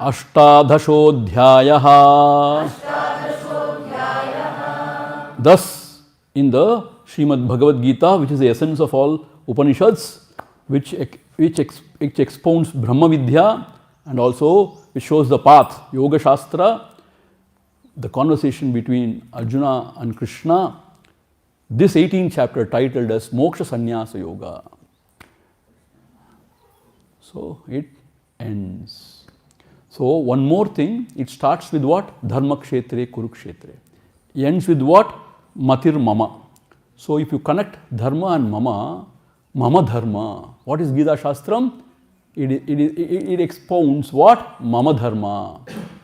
Ashtadhashodhyayaha Thus, in the Srimad Bhagavad Gita, which is the essence of all Upanishads, which expounds Brahma Vidya and also which shows the path, Yoga Shastra, the conversation between Arjuna and Krishna, this 18th chapter titled as Moksha Sannyasa Yoga. So it ends. So one more thing, it starts with what? Dharma Kshetre Kurukshetra. Ends with what? Matir Mama. So if you connect Dharma and Mama, Mama Dharma. What is Gita Shastram? It expounds what? Mama Dharma.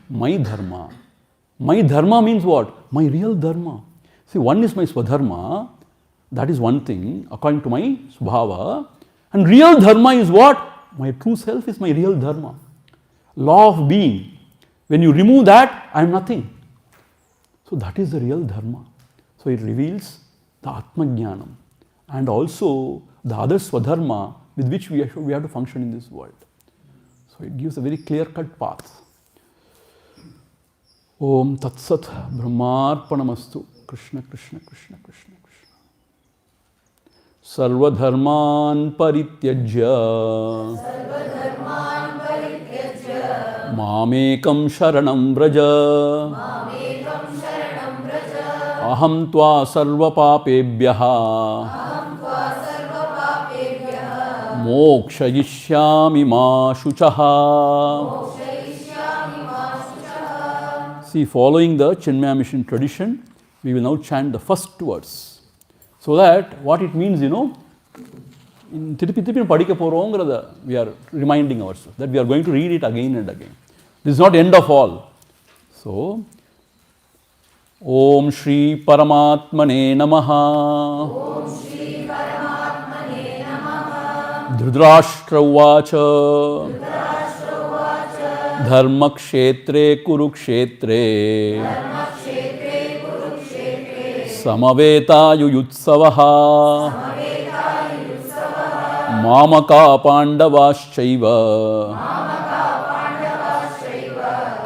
My Dharma. My Dharma means what? My real Dharma. See, one is my Swadharma. That is one thing according to my Subhava. And real Dharma is what? My true self is my real Dharma. Law of being. When you remove that, I am nothing. So that is the real Dharma. So it reveals the Atma Jnanam and also the other Swadharma with which we have to function in this world. So it gives a very clear-cut path. Om Tat Sat Brahmarpanamastu. Krishna Krishna Krishna Krishna Krishna. Sarvadharman Parityajya Mamekam Sharanam Vraja Aham Tva Sarva Papebhyaha Mokshayishyami Ma Shuchaha. See, following the Chinmaya mission tradition, we will now chant the first words. So that what it means, in Tirupati Padika Porongradha, we are reminding ourselves that we are going to read it again and again. This is not end of all. So, Om Shri Paramatmane Namaha. Dhritarashtra Uvacha. Dharmakshetre Kurukshetre. Samaveta Yuyutsavaha. Mamaka Pandavaschaiva.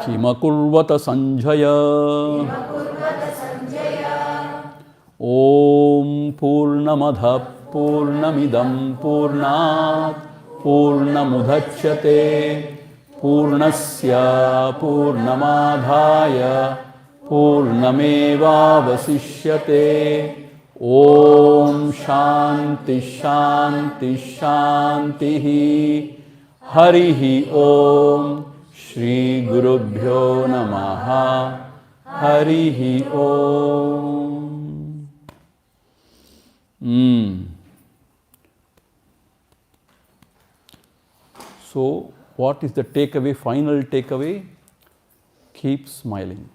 Kimakurvata Sanjaya. Om Purnamadha Purnamidam Purnat Purnamudachyate Purnasya Purnamadhaya Purnameva Vasishyate. Om Shanti Shanti Shantihi. Harihi Om. Shri Gurubhyo Namaha. Harihi Om. So, what is the takeaway, final takeaway? Keep smiling.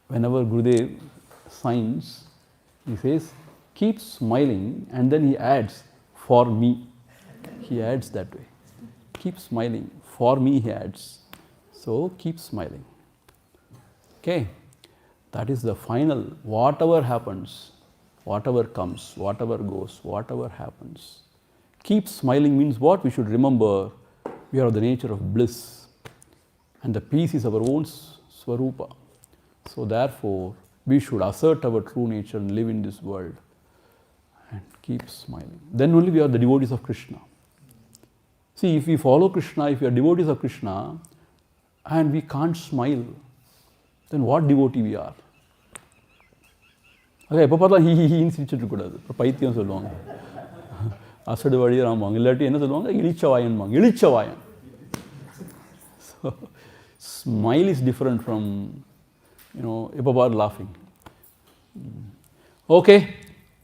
Whenever Gurudev signs, he says, keep smiling, and then he adds, for me. He adds that way. Keep smiling. For me, he adds. So, keep smiling. Okay? That is the final. Whatever happens, whatever comes, whatever goes, whatever happens. Keep smiling means what? We should remember we are of the nature of bliss. And the peace is our own Swarupa. So therefore, we should assert our true nature and live in this world. And keep smiling. Then only we are the devotees of Krishna. See, if we follow Krishna, if we are devotees of Krishna, and we can't smile, then what devotee we are? Okay, எப்போ பார்த்தா ஹீன்னு சிரிச்சுட்டு இருக்கக்கூடாது. இப்போ பைத்தியம் சொல்லுவாங்க, அசடு வழியாம்பாங்க, இல்லாட்டி என்ன சொல்லுவாங்க, இழிச்சவாயன்பாங்க, இழிச்சவாயன். So, smile is different from, எப்போ பார் laughing. Okay,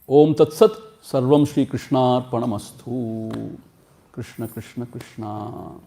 Om Tat Sat Sarvam Shri Krishna Arpanamastu. Krishna Krishna Krishna.